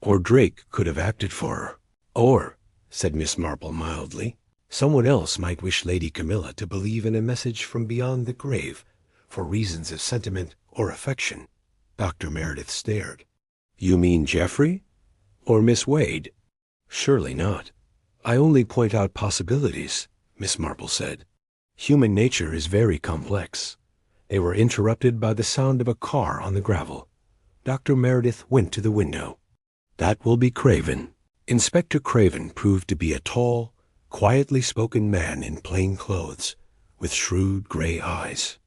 Or Drake could have acted for her. Or," said Miss Marple mildly, "someone else might wish Lady Camilla to believe in a message from beyond the grave, for reasons of sentiment or affection." Dr. Meredith stared. "You mean Geoffrey? Or Miss Wade?" "Surely not. I only point out possibilities," Miss Marple said. "Human nature is very complex." They were interrupted by the sound of a car on the gravel. Dr. Meredith went to the window. "That will be Craven." Inspector Craven proved to be a tall, quietly spoken man in plain clothes, with shrewd gray eyes.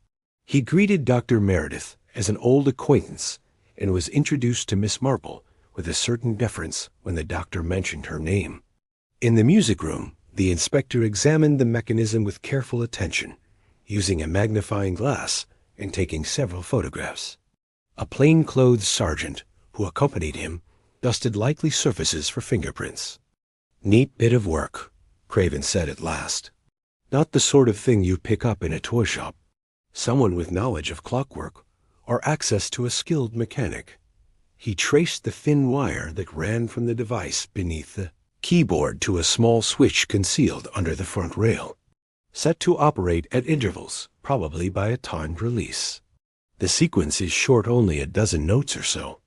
He greeted Dr. Meredith as an old acquaintance and was introduced to Miss Marple with a certain deference when the doctor mentioned her name. In the music room, the inspector examined the mechanism with careful attention, using a magnifying glass and taking several photographs. A plain-clothes sergeant who accompanied him dusted likely surfaces for fingerprints. "Neat bit of work," Craven said at last. "Not the sort of thing you pick up in a toy shop. Someone with knowledge of clockwork or access to a skilled mechanic." He traced the thin wire that ran from the device beneath the keyboard to a small switch concealed under the front rail, set to operate at intervals, probably by a timed release. The sequence is short only a dozen notes or so.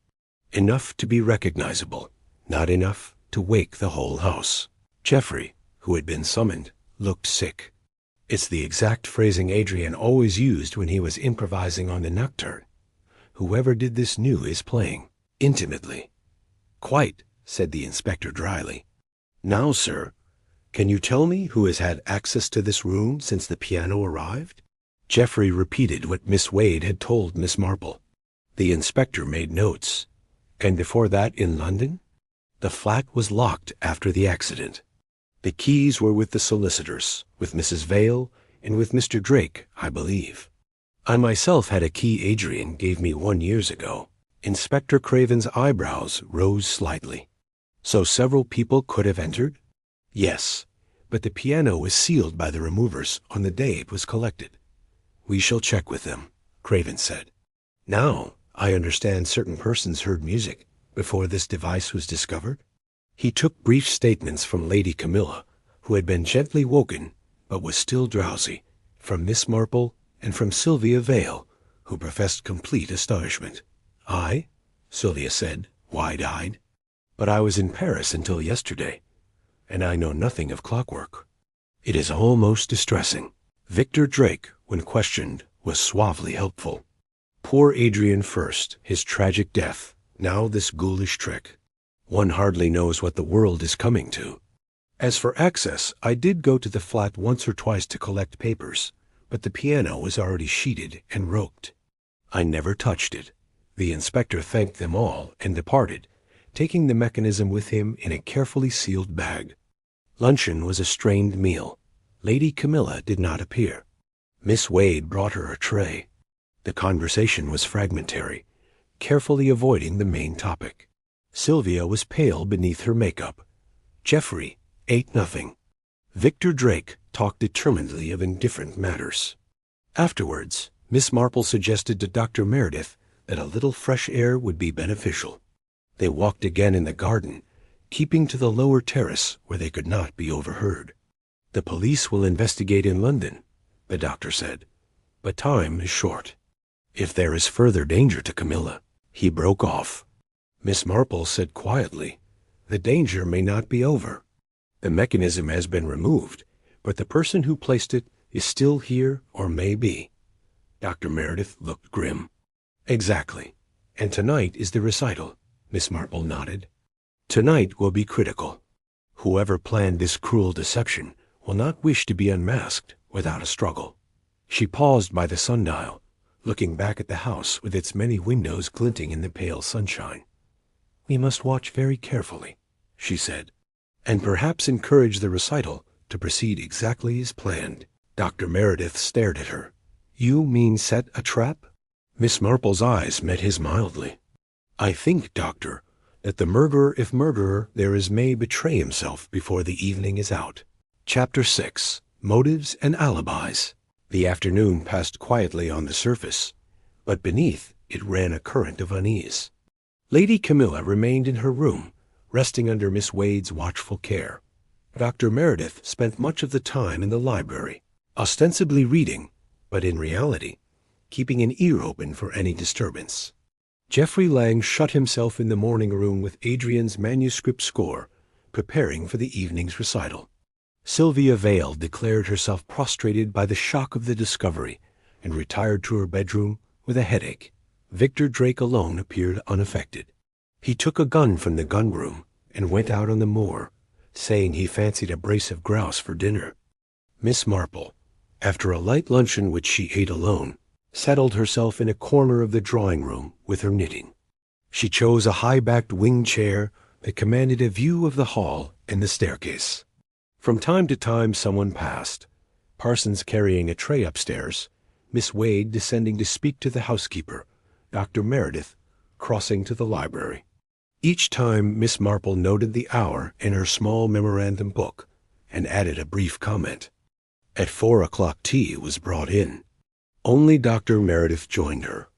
Enough to be recognizable, not enough to wake the whole house. Geoffrey, who had been summoned, looked sick. It's the exact phrasing Adrian always used when he was improvising on the nocturne. Whoever did this knew his playing, intimately. "Quite," said the inspector dryly. "Now, sir, can you tell me who has had access to this room since the piano arrived?" Geoffrey repeated what Miss Wade had told Miss Marple. The inspector made notes. And before that in London? The flat was locked after the accident. The keys were with the solicitors, with Mrs. Vale, and with Mr. Drake, I believe. I myself had a key Adrian gave me 1 year ago. Inspector Craven's eyebrows rose slightly. So several people could have entered? Yes, but the piano was sealed by the removers on the day it was collected. We shall check with them, Craven said. Now, I understand certain persons heard music before this device was discovered. He took brief statements from Lady Camilla, who had been gently woken, but was still drowsy, from Miss Marple, and from Sylvia Vale, who professed complete astonishment. I? Sylvia said, wide-eyed. But I was in Paris until yesterday, and I know nothing of clockwork. It is almost distressing. Victor Drake, when questioned, was suavely helpful. Poor Adrian first, his tragic death, now this ghoulish trick. One hardly knows what the world is coming to. As for access, I did go to the flat once or twice to collect papers, but the piano was already sheeted and roped. I never touched it. The inspector thanked them all and departed, taking the mechanism with him in a carefully sealed bag. Luncheon was a strained meal. Lady Camilla did not appear. Miss Wade brought her a tray. The conversation was fragmentary, carefully avoiding the main topic. Sylvia was pale beneath her makeup. Geoffrey ate nothing. Victor Drake talked determinedly of indifferent matters. Afterwards, Miss Marple suggested to Dr. Meredith that a little fresh air would be beneficial. They walked again in the garden, keeping to the lower terrace where they could not be overheard. The police will investigate in London, the doctor said, but time is short. If there is further danger to Camilla, he broke off. Miss Marple said quietly, the danger may not be over. The mechanism has been removed, but the person who placed it is still here or may be. Dr. Meredith looked grim. Exactly. And tonight is the recital, Miss Marple nodded. Tonight will be critical. Whoever planned this cruel deception will not wish to be unmasked without a struggle. She paused by the sundial, looking back at the house with its many windows glinting in the pale sunshine. We must watch very carefully, she said, and perhaps encourage the recital to proceed exactly as planned. Dr. Meredith stared at her. You mean set a trap? Miss Marple's eyes met his mildly. I think, doctor, that the murderer, if murderer there is, may betray himself before the evening is out. Chapter 6. Motives and Alibis. The afternoon passed quietly on the surface, but beneath it ran a current of unease. Lady Camilla remained in her room, resting under Miss Wade's watchful care. Dr. Meredith spent much of the time in the library, ostensibly reading, but in reality, keeping an ear open for any disturbance. Geoffrey Lang shut himself in the morning room with Adrian's manuscript score, preparing for the evening's recital. Sylvia Vale declared herself prostrated by the shock of the discovery and retired to her bedroom with a headache. Victor Drake alone appeared unaffected. He took a gun from the gun room and went out on the moor, saying he fancied a brace of grouse for dinner. Miss Marple, after a light luncheon which she ate alone, settled herself in a corner of the drawing-room with her knitting. She chose a high-backed wing chair that commanded a view of the hall and the staircase. From time to time someone passed, Parsons carrying a tray upstairs, Miss Wade descending to speak to the housekeeper, Dr. Meredith crossing to the library. Each time Miss Marple noted the hour in her small memorandum book and added a brief comment. At 4 o'clock tea was brought in. Only Dr. Meredith joined her.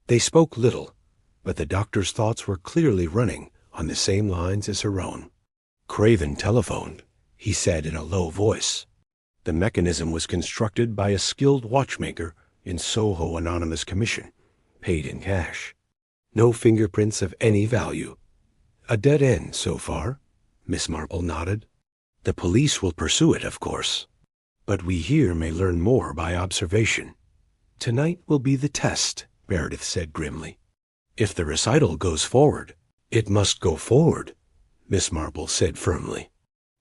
They spoke little, but the doctor's thoughts were clearly running on the same lines as her own. Craven telephoned, he said in a low voice. The mechanism was constructed by a skilled watchmaker in Soho Anonymous Commission, paid in cash. No fingerprints of any value. A dead end so far, Miss Marple nodded. The police will pursue it, of course. But we here may learn more by observation. Tonight will be the test, Meredith said grimly. If the recital goes forward, it must go forward, Miss Marple said firmly.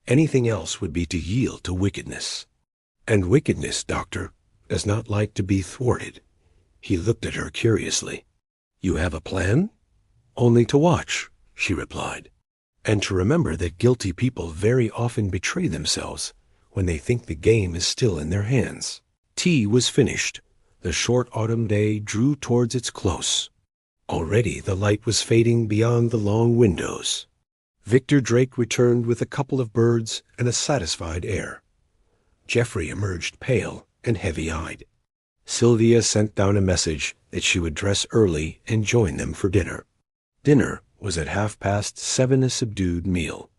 Anything else would be to yield to wickedness. And wickedness, doctor, does not like to be thwarted. He looked at her curiously. "You have a plan?" "Only to watch," she replied, "and to remember that guilty people very often betray themselves when they think the game is still in their hands." Tea was finished. The short autumn day drew towards its close. Already the light was fading beyond the long windows. Victor Drake returned with a couple of birds and a satisfied air. Geoffrey emerged pale and heavy-eyed. Sylvia sent down a message that she would dress early and join them for dinner. Dinner was at 7:30, a subdued meal.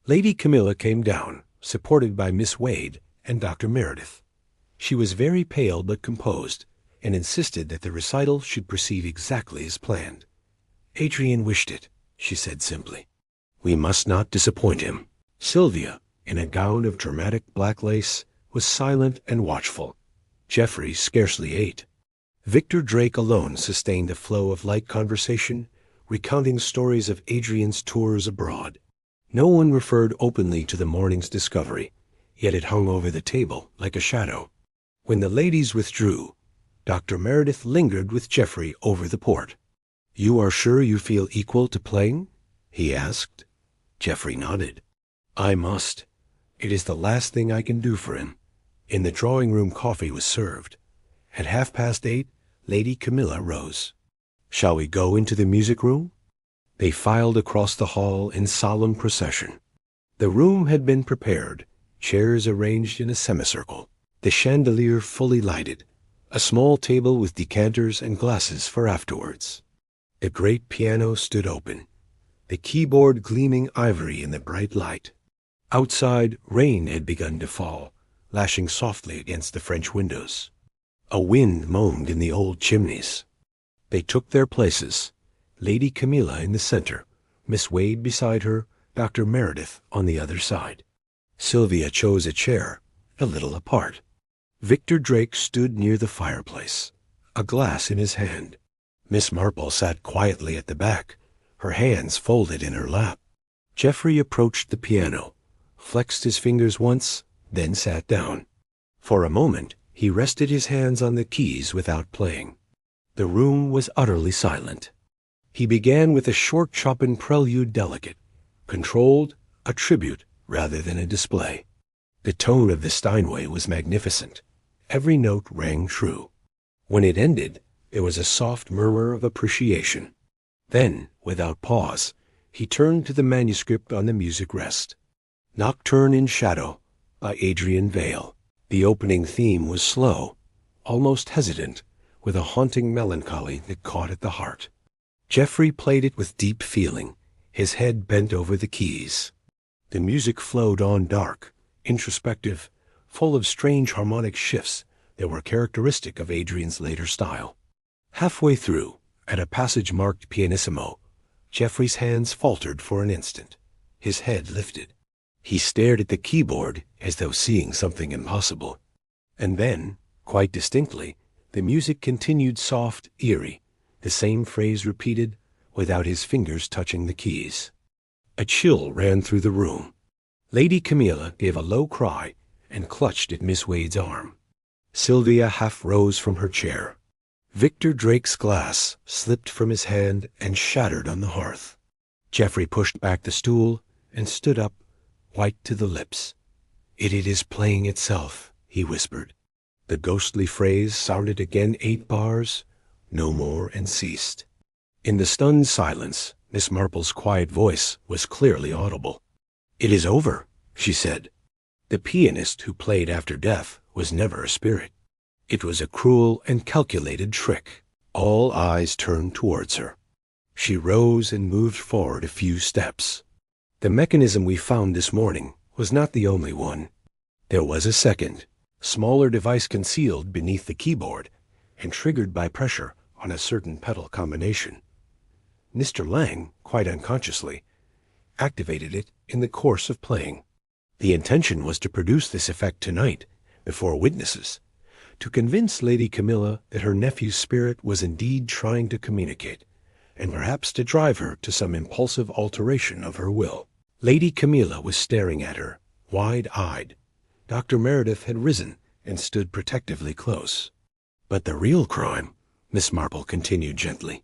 Lady Camilla came down, supported by Miss Wade and Dr. Meredith. She was very pale but composed, and insisted that the recital should proceed exactly as planned. "Adrian wished it," she said simply. "We must not disappoint him." Sylvia, in a gown of dramatic black lace, was silent and watchful. Geoffrey scarcely ate. Victor Drake alone sustained a flow of light conversation, recounting stories of Adrian's tours abroad. No one referred openly to the morning's discovery, yet it hung over the table like a shadow. When the ladies withdrew, Dr. Meredith lingered with Geoffrey over the port. "You are sure you feel equal to playing?" he asked. Geoffrey nodded. "I must. It is the last thing I can do for him." In the drawing-room coffee was served. At 8:30, Lady Camilla rose. "Shall we go into the music-room?" They filed across the hall in solemn procession. The room had been prepared, chairs arranged in a semicircle, the chandelier fully lighted, a small table with decanters and glasses for afterwards. The great piano stood open, the keyboard gleaming ivory in the bright light. Outside, rain had begun to fall, lashing softly against the French windows. A wind moaned in the old chimneys. They took their places, Lady Camilla in the center, Miss Wade beside her, Dr. Meredith on the other side. Sylvia chose a chair, a little apart. Victor Drake stood near the fireplace, a glass in his hand. Miss Marple sat quietly at the back, her hands folded in her lap. Geoffrey approached the piano, flexed his fingers once, then sat down. For a moment he rested his hands on the keys without playing. The room was utterly silent. He began with a short Chopin prelude delicate, controlled, a tribute rather than a display. The tone of the Steinway was magnificent. Every note rang true. When it ended, there was a soft murmur of appreciation. Then, without pause, he turned to the manuscript on the music rest. Nocturne in Shadow, by Adrian Vale. The opening theme was slow, almost hesitant, with a haunting melancholy that caught at the heart. Geoffrey played it with deep feeling, his head bent over the keys. The music flowed on dark, introspective, full of strange harmonic shifts that were characteristic of Adrian's later style. Halfway through, at a passage marked pianissimo, Geoffrey's hands faltered for an instant. His head lifted. He stared at the keyboard as though seeing something impossible. And then, quite distinctly, the music continued soft, eerie, the same phrase repeated, without his fingers touching the keys. A chill ran through the room. Lady Camilla gave a low cry and clutched at Miss Wade's arm. Sylvia half rose from her chair. Victor Drake's glass slipped from his hand and shattered on the hearth. Geoffrey pushed back the stool and stood up, white to the lips. It is playing itself," he whispered. The ghostly phrase sounded again 8 bars, no more, and ceased. In the stunned silence, Miss Marple's quiet voice was clearly audible. "It is over," she said. The pianist who played after death was never a spirit. It was a cruel and calculated trick. All eyes turned towards her. She rose and moved forward a few steps. "The mechanism we found this morning was not the only one. There was a second, smaller device concealed beneath the keyboard and triggered by pressure on a certain pedal combination. Mr. Lang, quite unconsciously, activated it in the course of playing. The intention was to produce this effect tonight, before witnesses, to convince Lady Camilla that her nephew's spirit was indeed trying to communicate, and perhaps to drive her to some impulsive alteration of her will." Lady Camilla was staring at her, wide-eyed. Dr. Meredith had risen and stood protectively close. But the real crime, Miss Marple continued gently,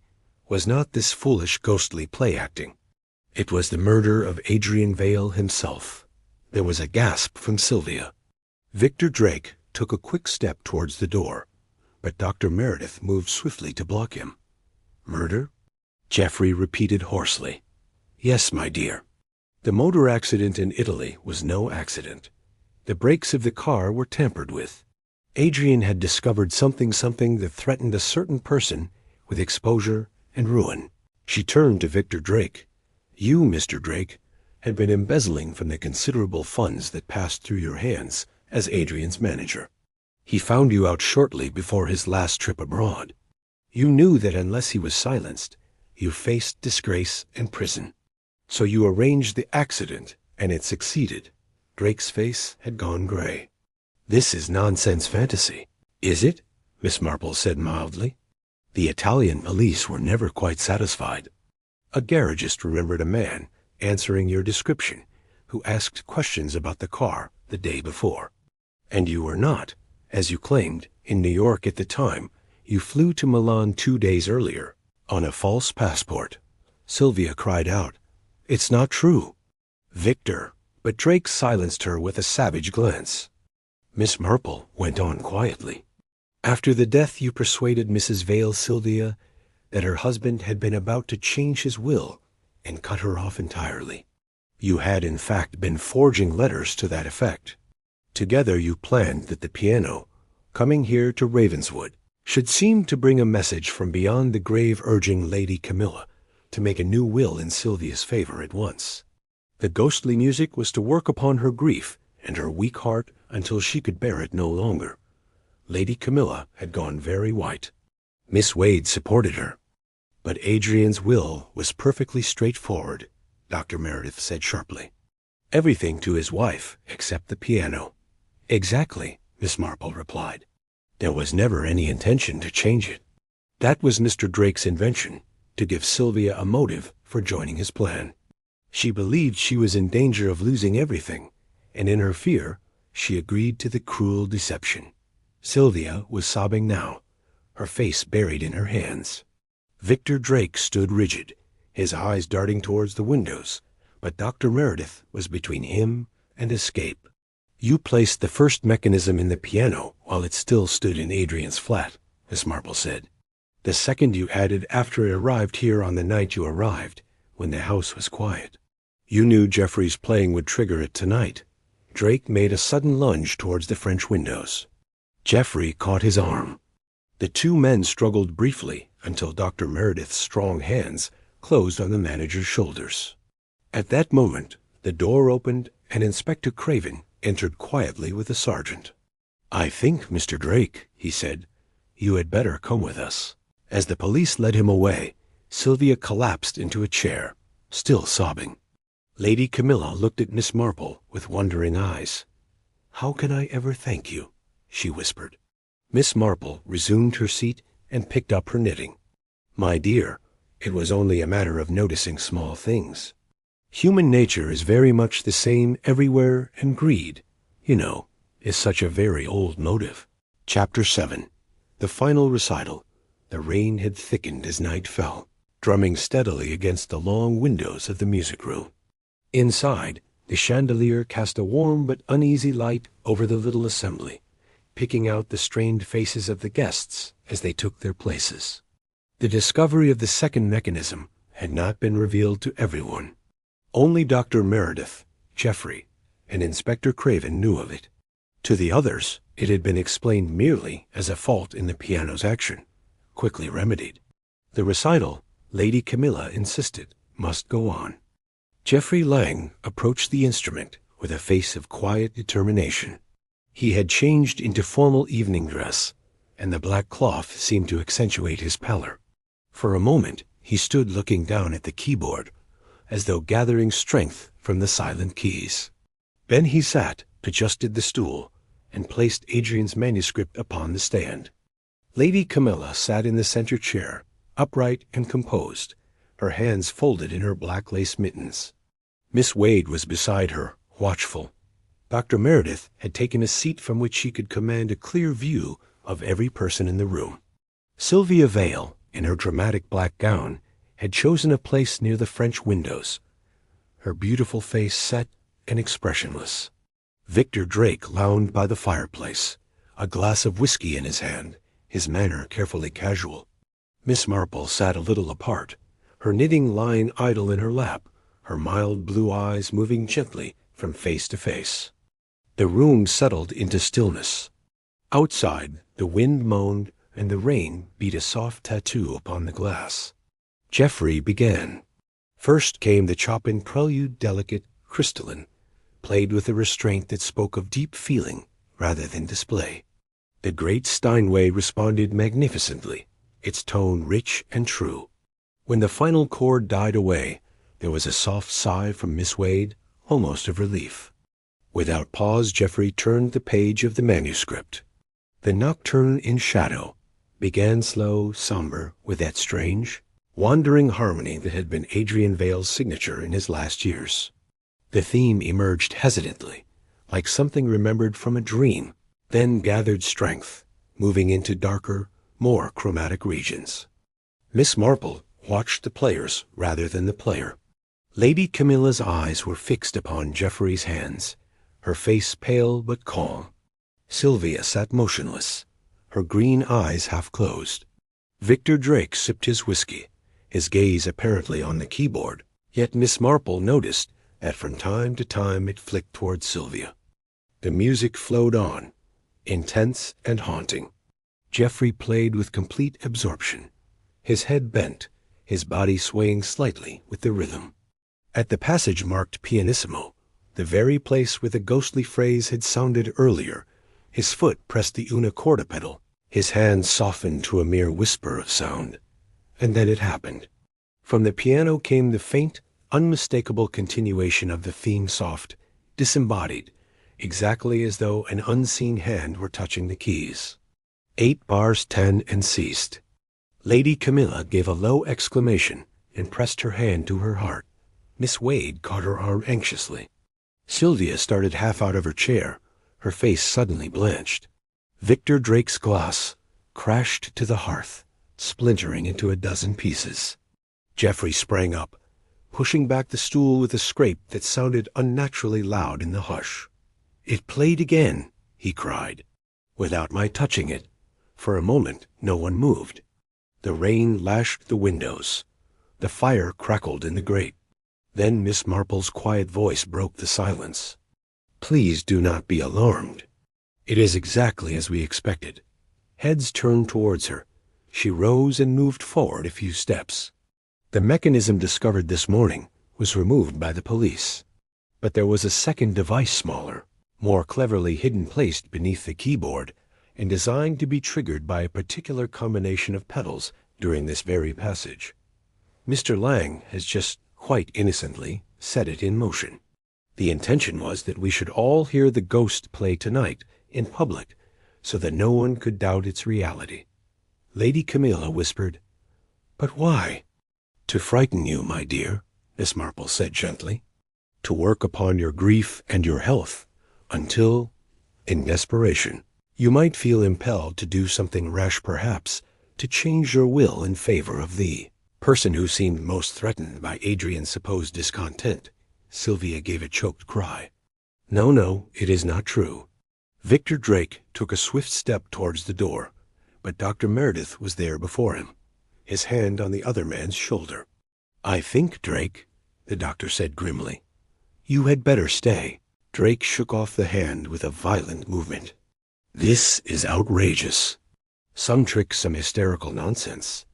was not this foolish ghostly play-acting. It was the murder of Adrian Vale himself. There was a gasp from Sylvia. Victor Drake took a quick step towards the door, but Dr. Meredith moved swiftly to block him. Murder? Geoffrey repeated hoarsely. Yes, my dear. The motor accident in Italy was no accident. The brakes of the car were tampered with. Adrian had discovered something that threatened a certain person with exposure and ruin. She turned to Victor Drake. You, Mr. Drake, had been embezzling from the considerable funds that passed through your hands as Adrian's manager. He found you out shortly before his last trip abroad. You knew that unless he was silenced, you faced disgrace and prison. So you arranged the accident, and it succeeded. Drake's face had gone gray. This is nonsense fantasy. Is it? Miss Marple said mildly. The Italian police were never quite satisfied. A garagist remembered a man, answering your description, who asked questions about the car the day before. And you were not, as you claimed, in New York at the time. You flew to Milan 2 days earlier, on a false passport. Sylvia cried out, It's not true. Victor, but Drake silenced her with a savage glance. Miss Marple went on quietly. After the death you persuaded Mrs. Vale, Sylvia, that her husband had been about to change his will and cut her off entirely. You had in fact been forging letters to that effect. Together you planned that the piano, coming here to Ravenswood, should seem to bring a message from beyond the grave urging Lady Camilla to make a new will in Sylvia's favor at once. The ghostly music was to work upon her grief and her weak heart until she could bear it no longer. Lady Camilla had gone very white. Miss Wade supported her. But Adrian's will was perfectly straightforward, Dr. Meredith said sharply. Everything to his wife except the piano. Exactly, Miss Marple replied. There was never any intention to change it. That was Mr. Drake's invention, to give Sylvia a motive for joining his plan. She believed she was in danger of losing everything, and in her fear, she agreed to the cruel deception. Sylvia was sobbing now, her face buried in her hands. Victor Drake stood rigid, his eyes darting towards the windows, but Dr. Meredith was between him and escape. You placed the first mechanism in the piano while it still stood in Adrian's flat, Miss Marple said. The second you added after it arrived here on the night you arrived, when the house was quiet. You knew Geoffrey's playing would trigger it tonight. Drake made a sudden lunge towards the French windows. Geoffrey caught his arm. The two men struggled briefly until Dr. Meredith's strong hands closed on the manager's shoulders. At that moment, the door opened and Inspector Craven entered quietly with a sergeant. I think, Mr. Drake, he said, you had better come with us. As the police led him away, Sylvia collapsed into a chair, still sobbing. Lady Camilla looked at Miss Marple with wondering eyes. How can I ever thank you? She whispered. Miss Marple resumed her seat and picked up her knitting. My dear, it was only a matter of noticing small things. Human nature is very much the same everywhere, and greed, you know, is such a very old motive. Chapter 7. The final recital. The rain had thickened as night fell, drumming steadily against the long windows of the music room. Inside, the chandelier cast a warm but uneasy light over the little assembly, picking out the strained faces of the guests as they took their places. The discovery of the second mechanism had not been revealed to everyone. Only Dr. Meredith, Geoffrey, and Inspector Craven knew of it. To the others, it had been explained merely as a fault in the piano's action, quickly remedied. The recital, Lady Camilla insisted, must go on. Geoffrey Lang approached the instrument with a face of quiet determination. He had changed into formal evening dress, and the black cloth seemed to accentuate his pallor. For a moment, he stood looking down at the keyboard, as though gathering strength from the silent keys. Then he sat, adjusted the stool, and placed Adrian's manuscript upon the stand. Lady Camilla sat in the center chair, upright and composed, her hands folded in her black lace mittens. Miss Wade was beside her, watchful. Dr. Meredith had taken a seat from which she could command a clear view of every person in the room. Sylvia Vale, in her dramatic black gown, had chosen a place near the French windows, her beautiful face set and expressionless. Victor Drake lounged by the fireplace, a glass of whiskey in his hand, his manner carefully casual. Miss Marple sat a little apart, her knitting lying idle in her lap, her mild blue eyes moving gently from face to face. The room settled into stillness. Outside, the wind moaned and the rain beat a soft tattoo upon the glass. Geoffrey began. First came the Chopin prelude, delicate, crystalline, played with a restraint that spoke of deep feeling rather than display. The great Steinway responded magnificently, its tone rich and true. When the final chord died away, there was a soft sigh from Miss Wade, almost of relief. Without pause, Geoffrey turned the page of the manuscript. The Nocturne in Shadow began slow, somber, with that strange, wandering harmony that had been Adrian Vale's signature in his last years. The theme emerged hesitantly, like something remembered from a dream, then gathered strength, moving into darker, more chromatic regions. Miss Marple watched the players rather than the player. Lady Camilla's eyes were fixed upon Geoffrey's hands, her face pale but calm. Sylvia sat motionless, her green eyes half closed. Victor Drake sipped his whiskey, his gaze apparently on the keyboard, yet Miss Marple noticed that from time to time it flicked toward Sylvia. The music flowed on, intense and haunting. Geoffrey played with complete absorption, his head bent, his body swaying slightly with the rhythm. At the passage marked pianissimo, the very place where the ghostly phrase had sounded earlier, his foot pressed the una corda pedal, his hand softened to a mere whisper of sound. And then it happened. From the piano came the faint, unmistakable continuation of the theme, soft, disembodied, exactly as though an unseen hand were touching the keys. 8 bars 10 and ceased. Lady Camilla gave a low exclamation and pressed her hand to her heart. Miss Wade caught her arm anxiously. Sylvia started half out of her chair, her face suddenly blanched. Victor Drake's glass crashed to the hearth, splintering into a dozen pieces. Geoffrey sprang up, pushing back the stool with a scrape that sounded unnaturally loud in the hush. "It played again," he cried, "without my touching it." For a moment no one moved. The rain lashed the windows. The fire crackled in the grate. Then Miss Marple's quiet voice broke the silence. "Please do not be alarmed. It is exactly as we expected." Heads turned towards her. She rose and moved forward a few steps. The mechanism discovered this morning was removed by the police. But there was a second device, smaller, more cleverly hidden, placed beneath the keyboard, and designed to be triggered by a particular combination of pedals during this very passage. Mr. Lang has just, quite innocently, set it in motion. The intention was that we should all hear the ghost play tonight, in public, so that no one could doubt its reality. Lady Camilla whispered, "But why?" "To frighten you, my dear," Miss Marple said gently. "To work upon your grief and your health, until, in desperation, you might feel impelled to do something rash perhaps, to change your will in favor of the person who seemed most threatened by Adrian's supposed discontent." Sylvia gave a choked cry. "No, no, it is not true." Victor Drake took a swift step towards the door, but Dr. Meredith was there before him, his hand on the other man's shoulder. "I think, Drake," the doctor said grimly, "you had better stay." Drake shook off the hand with a violent movement. "This is outrageous. Some trick, some hysterical nonsense."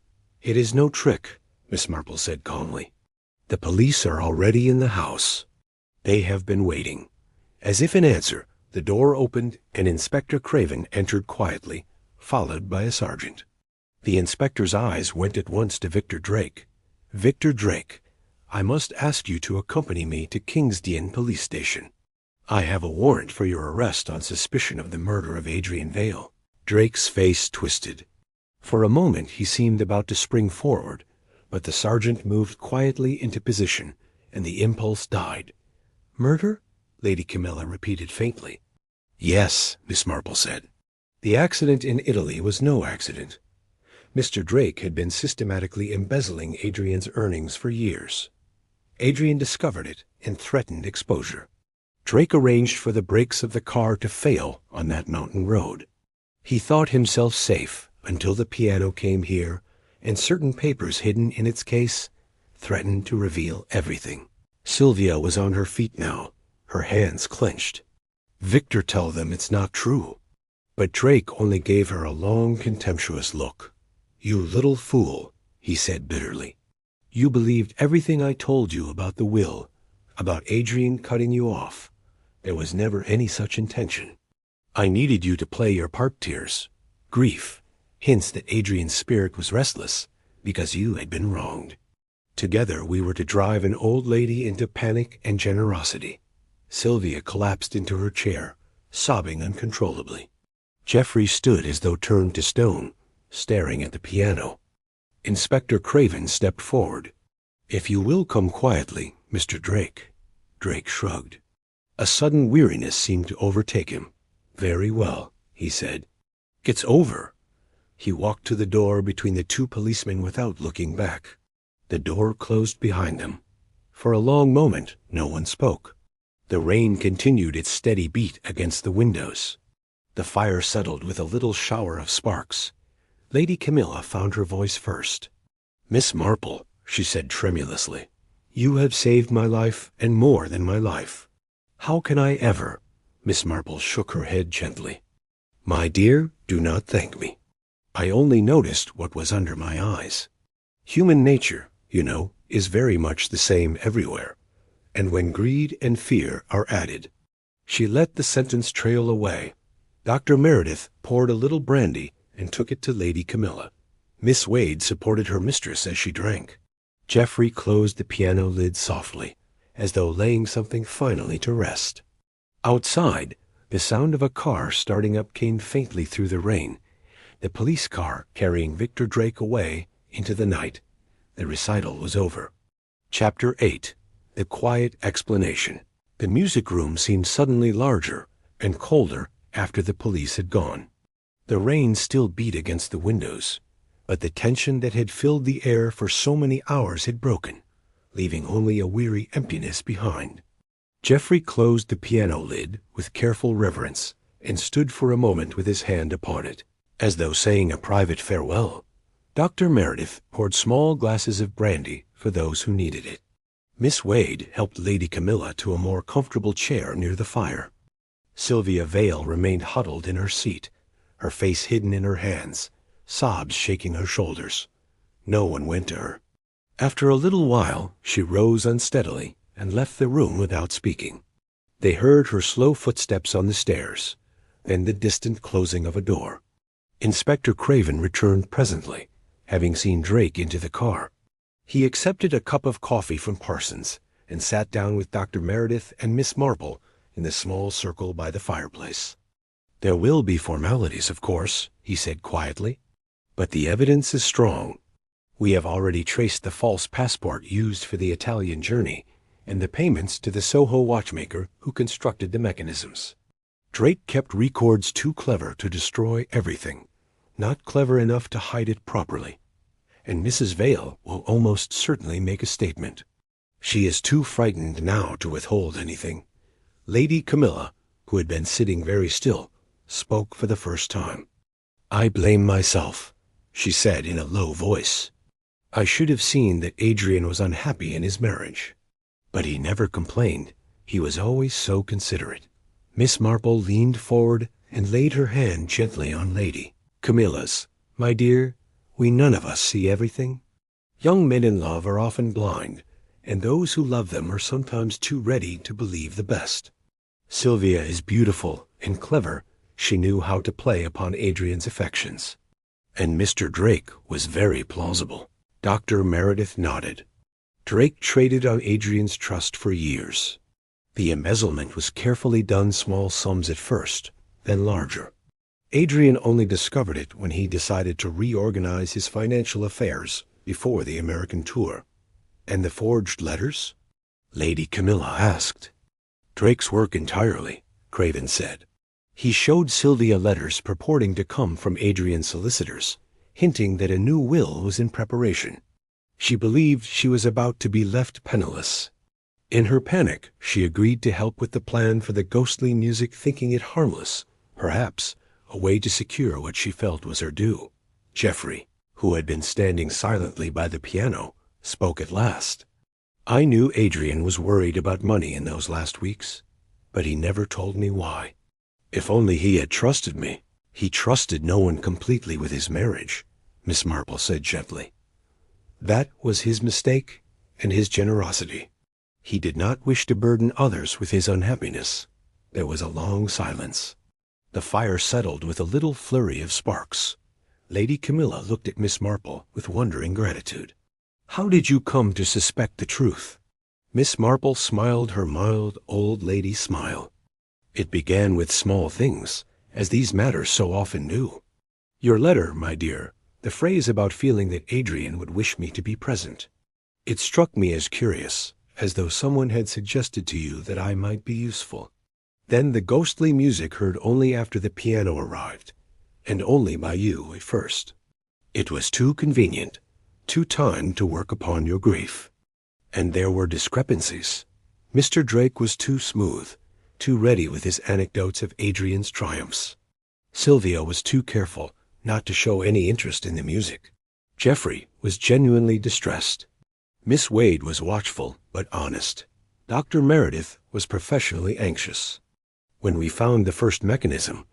"It is no trick," Miss Marple said calmly. "The police are already in the house. They have been waiting." As if in answer, the door opened and Inspector Craven entered quietly, followed by a sergeant. The inspector's eyes went at once to Victor Drake. "Victor Drake, I must ask you to accompany me to Kingsdean Police Station. I have a warrant for your arrest on suspicion of the murder of Adrian Vale." Drake's face twisted. For a moment he seemed about to spring forward, but the sergeant moved quietly into position, and the impulse died. "Murder? Lady Camilla repeated faintly. Yes, Miss Marple said. The accident in Italy was no accident. Mr. Drake had been systematically embezzling Adrian's earnings for years. Adrian discovered it and threatened exposure. Drake arranged for the brakes of the car to fail on that mountain road. He thought himself safe until the piano came here, and certain papers hidden in its case threatened to reveal everything. Sylvia was on her feet now, her hands clenched. Victor, tell them it's not true. But Drake only gave her a long, contemptuous look. You little fool, he said bitterly. You believed everything I told you about the will, about Adrian cutting you off. There was never any such intention. I needed you to play your part, tears, grief, hints that Adrian's spirit was restless because you had been wronged. Together we were to drive an old lady into panic and generosity. Sylvia collapsed into her chair, sobbing uncontrollably. Geoffrey stood as though turned to stone, staring at the piano. Inspector Craven stepped forward. If you will come quietly, Mr. Drake. Drake shrugged. A sudden weariness seemed to overtake him. Very well, he said. It's over. He walked to the door between the two policemen without looking back. The door closed behind them. For a long moment, no one spoke. The rain continued its steady beat against the windows. The fire settled with a little shower of sparks. Lady Camilla found her voice first. Miss Marple, she said tremulously, you have saved my life and more than my life. How can I ever? Miss Marple shook her head gently. My dear, do not thank me. I only noticed what was under my eyes. Human nature, you know, is very much the same everywhere. And when greed and fear are added. She let the sentence trail away. Dr. Meredith poured a little brandy and took it to Lady Camilla. Miss Wade supported her mistress as she drank. Geoffrey closed the piano lid softly, as though laying something finally to rest. Outside, the sound of a car starting up came faintly through the rain. The police car carrying Victor Drake away into the night. The recital was over. Chapter 8. The Quiet Explanation. The music room seemed suddenly larger and colder after the police had gone. The rain still beat against the windows, but the tension that had filled the air for so many hours had broken, leaving only a weary emptiness behind. Geoffrey closed the piano lid with careful reverence and stood for a moment with his hand upon it, as though saying a private farewell. Dr. Meredith poured small glasses of brandy for those who needed it. Miss Wade helped Lady Camilla to a more comfortable chair near the fire. Sylvia Vale remained huddled in her seat, her face hidden in her hands, sobs shaking her shoulders. No one went to her. After a little while, she rose unsteadily and left the room without speaking. They heard her slow footsteps on the stairs, then the distant closing of a door. Inspector Craven returned presently, having seen Drake into the car. He accepted a cup of coffee from Parsons and sat down with Dr. Meredith and Miss Marple in the small circle by the fireplace. There will be formalities, of course, he said quietly, but the evidence is strong. We have already traced the false passport used for the Italian journey and the payments to the Soho watchmaker who constructed the mechanisms. Drake kept records too clever to destroy everything, not clever enough to hide it properly. And Mrs. Vale will almost certainly make a statement. She is too frightened now to withhold anything. Lady Camilla, who had been sitting very still, spoke for the first time. I blame myself, she said in a low voice. I should have seen that Adrian was unhappy in his marriage. But he never complained. He was always so considerate. Miss Marple leaned forward and laid her hand gently on Lady Camilla's. My dear, we none of us see everything. Young men in love are often blind, and those who love them are sometimes too ready to believe the best. Sylvia is beautiful and clever. She knew how to play upon Adrian's affections. And Mr. Drake was very plausible. Dr. Meredith nodded. Drake traded on Adrian's trust for years. The embezzlement was carefully done, small sums at first, then larger. Adrian only discovered it when he decided to reorganize his financial affairs before the American tour. And the forged letters? Lady Camilla asked. Drake's work entirely, Craven said. He showed Sylvia letters purporting to come from Adrian's solicitors, hinting that a new will was in preparation. She believed she was about to be left penniless. In her panic, she agreed to help with the plan for the ghostly music, thinking it harmless, perhaps a way to secure what she felt was her due. Geoffrey, who had been standing silently by the piano, spoke at last. I knew Adrian was worried about money in those last weeks, but he never told me why. If only he had trusted me. He trusted no one completely with his marriage, Miss Marple said gently. That was his mistake and his generosity. He did not wish to burden others with his unhappiness. There was a long silence. The fire settled with a little flurry of sparks. Lady Camilla looked at Miss Marple with wondering gratitude. How did you come to suspect the truth? Miss Marple smiled her mild old lady smile. It began with small things, as these matters so often do. Your letter, my dear, the phrase about feeling that Adrian would wish me to be present. It struck me as curious, as though someone had suggested to you that I might be useful. Then the ghostly music heard only after the piano arrived, and only by you at first. It was too convenient, too timed to work upon your grief. And there were discrepancies. Mr. Drake was too smooth, too ready with his anecdotes of Adrian's triumphs. Sylvia was too careful not to show any interest in the music. Geoffrey was genuinely distressed. Miss Wade was watchful but honest. Dr. Meredith was professionally anxious. When we found the first mechanism,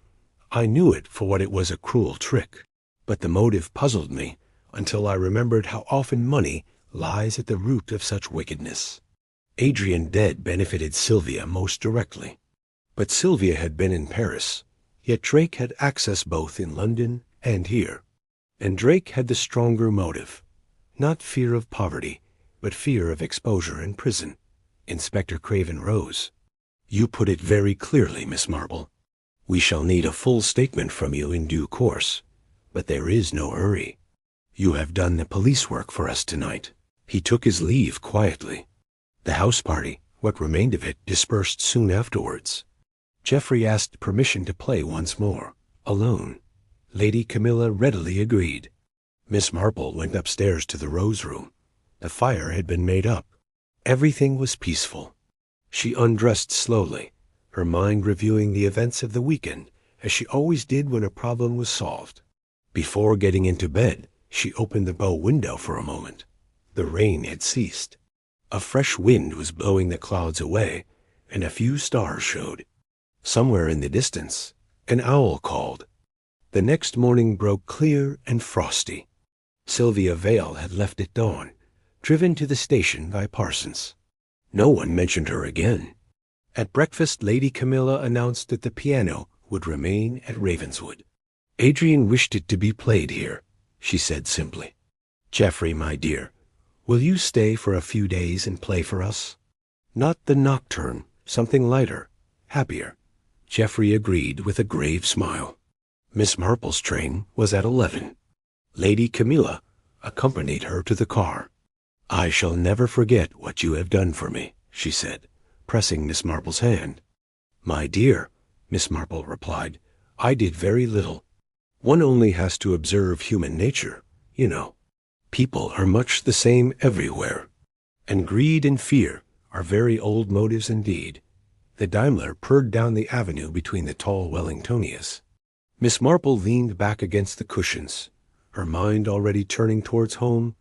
I knew it for what it was, a cruel trick. But the motive puzzled me until I remembered how often money lies at the root of such wickedness. Adrian dead benefited Sylvia most directly. But Sylvia had been in Paris, yet Drake had access both in London and here. And Drake had the stronger motive, not fear of poverty, but fear of exposure and prison. Inspector Craven rose. You put it very clearly, Miss Marple. We shall need a full statement from you in due course, but there is no hurry. You have done the police work for us tonight. He took his leave quietly. The house party, what remained of it, dispersed soon afterwards. Geoffrey asked permission to play once more, alone. Lady Camilla readily agreed. Miss Marple went upstairs to the rose room. The fire had been made up. Everything was peaceful. She undressed slowly, her mind reviewing the events of the weekend, as she always did when a problem was solved. Before getting into bed, she opened the bow window for a moment. The rain had ceased. A fresh wind was blowing the clouds away, and a few stars showed. Somewhere in the distance, an owl called. The next morning broke clear and frosty. Sylvia Vale had left at dawn, driven to the station by Parsons. No one mentioned her again. At breakfast, Lady Camilla announced that the piano would remain at Ravenswood. Adrian wished it to be played here, she said simply. Geoffrey, my dear, will you stay for a few days and play for us? Not the nocturne, something lighter, happier. Geoffrey agreed with a grave smile. Miss Marple's train was at 11. Lady Camilla accompanied her to the car. I shall never forget what you have done for me, she said, pressing Miss Marple's hand. My dear, Miss Marple replied, I did very little. One only has to observe human nature, you know. People are much the same everywhere. And greed and fear are very old motives indeed. The Daimler purred down the avenue between the tall Wellingtonias. Miss Marple leaned back against the cushions, her mind already turning towards home,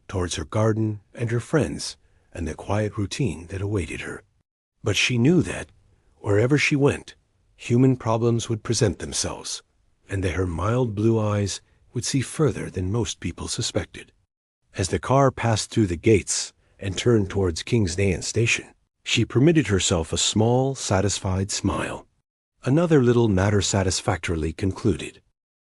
towards her garden and her friends and the quiet routine that awaited her. But she knew that, wherever she went, human problems would present themselves, and that her mild blue eyes would see further than most people suspected. As the car passed through the gates and turned towards Kingsdown Station, she permitted herself a small, satisfied smile. Another little matter satisfactorily concluded.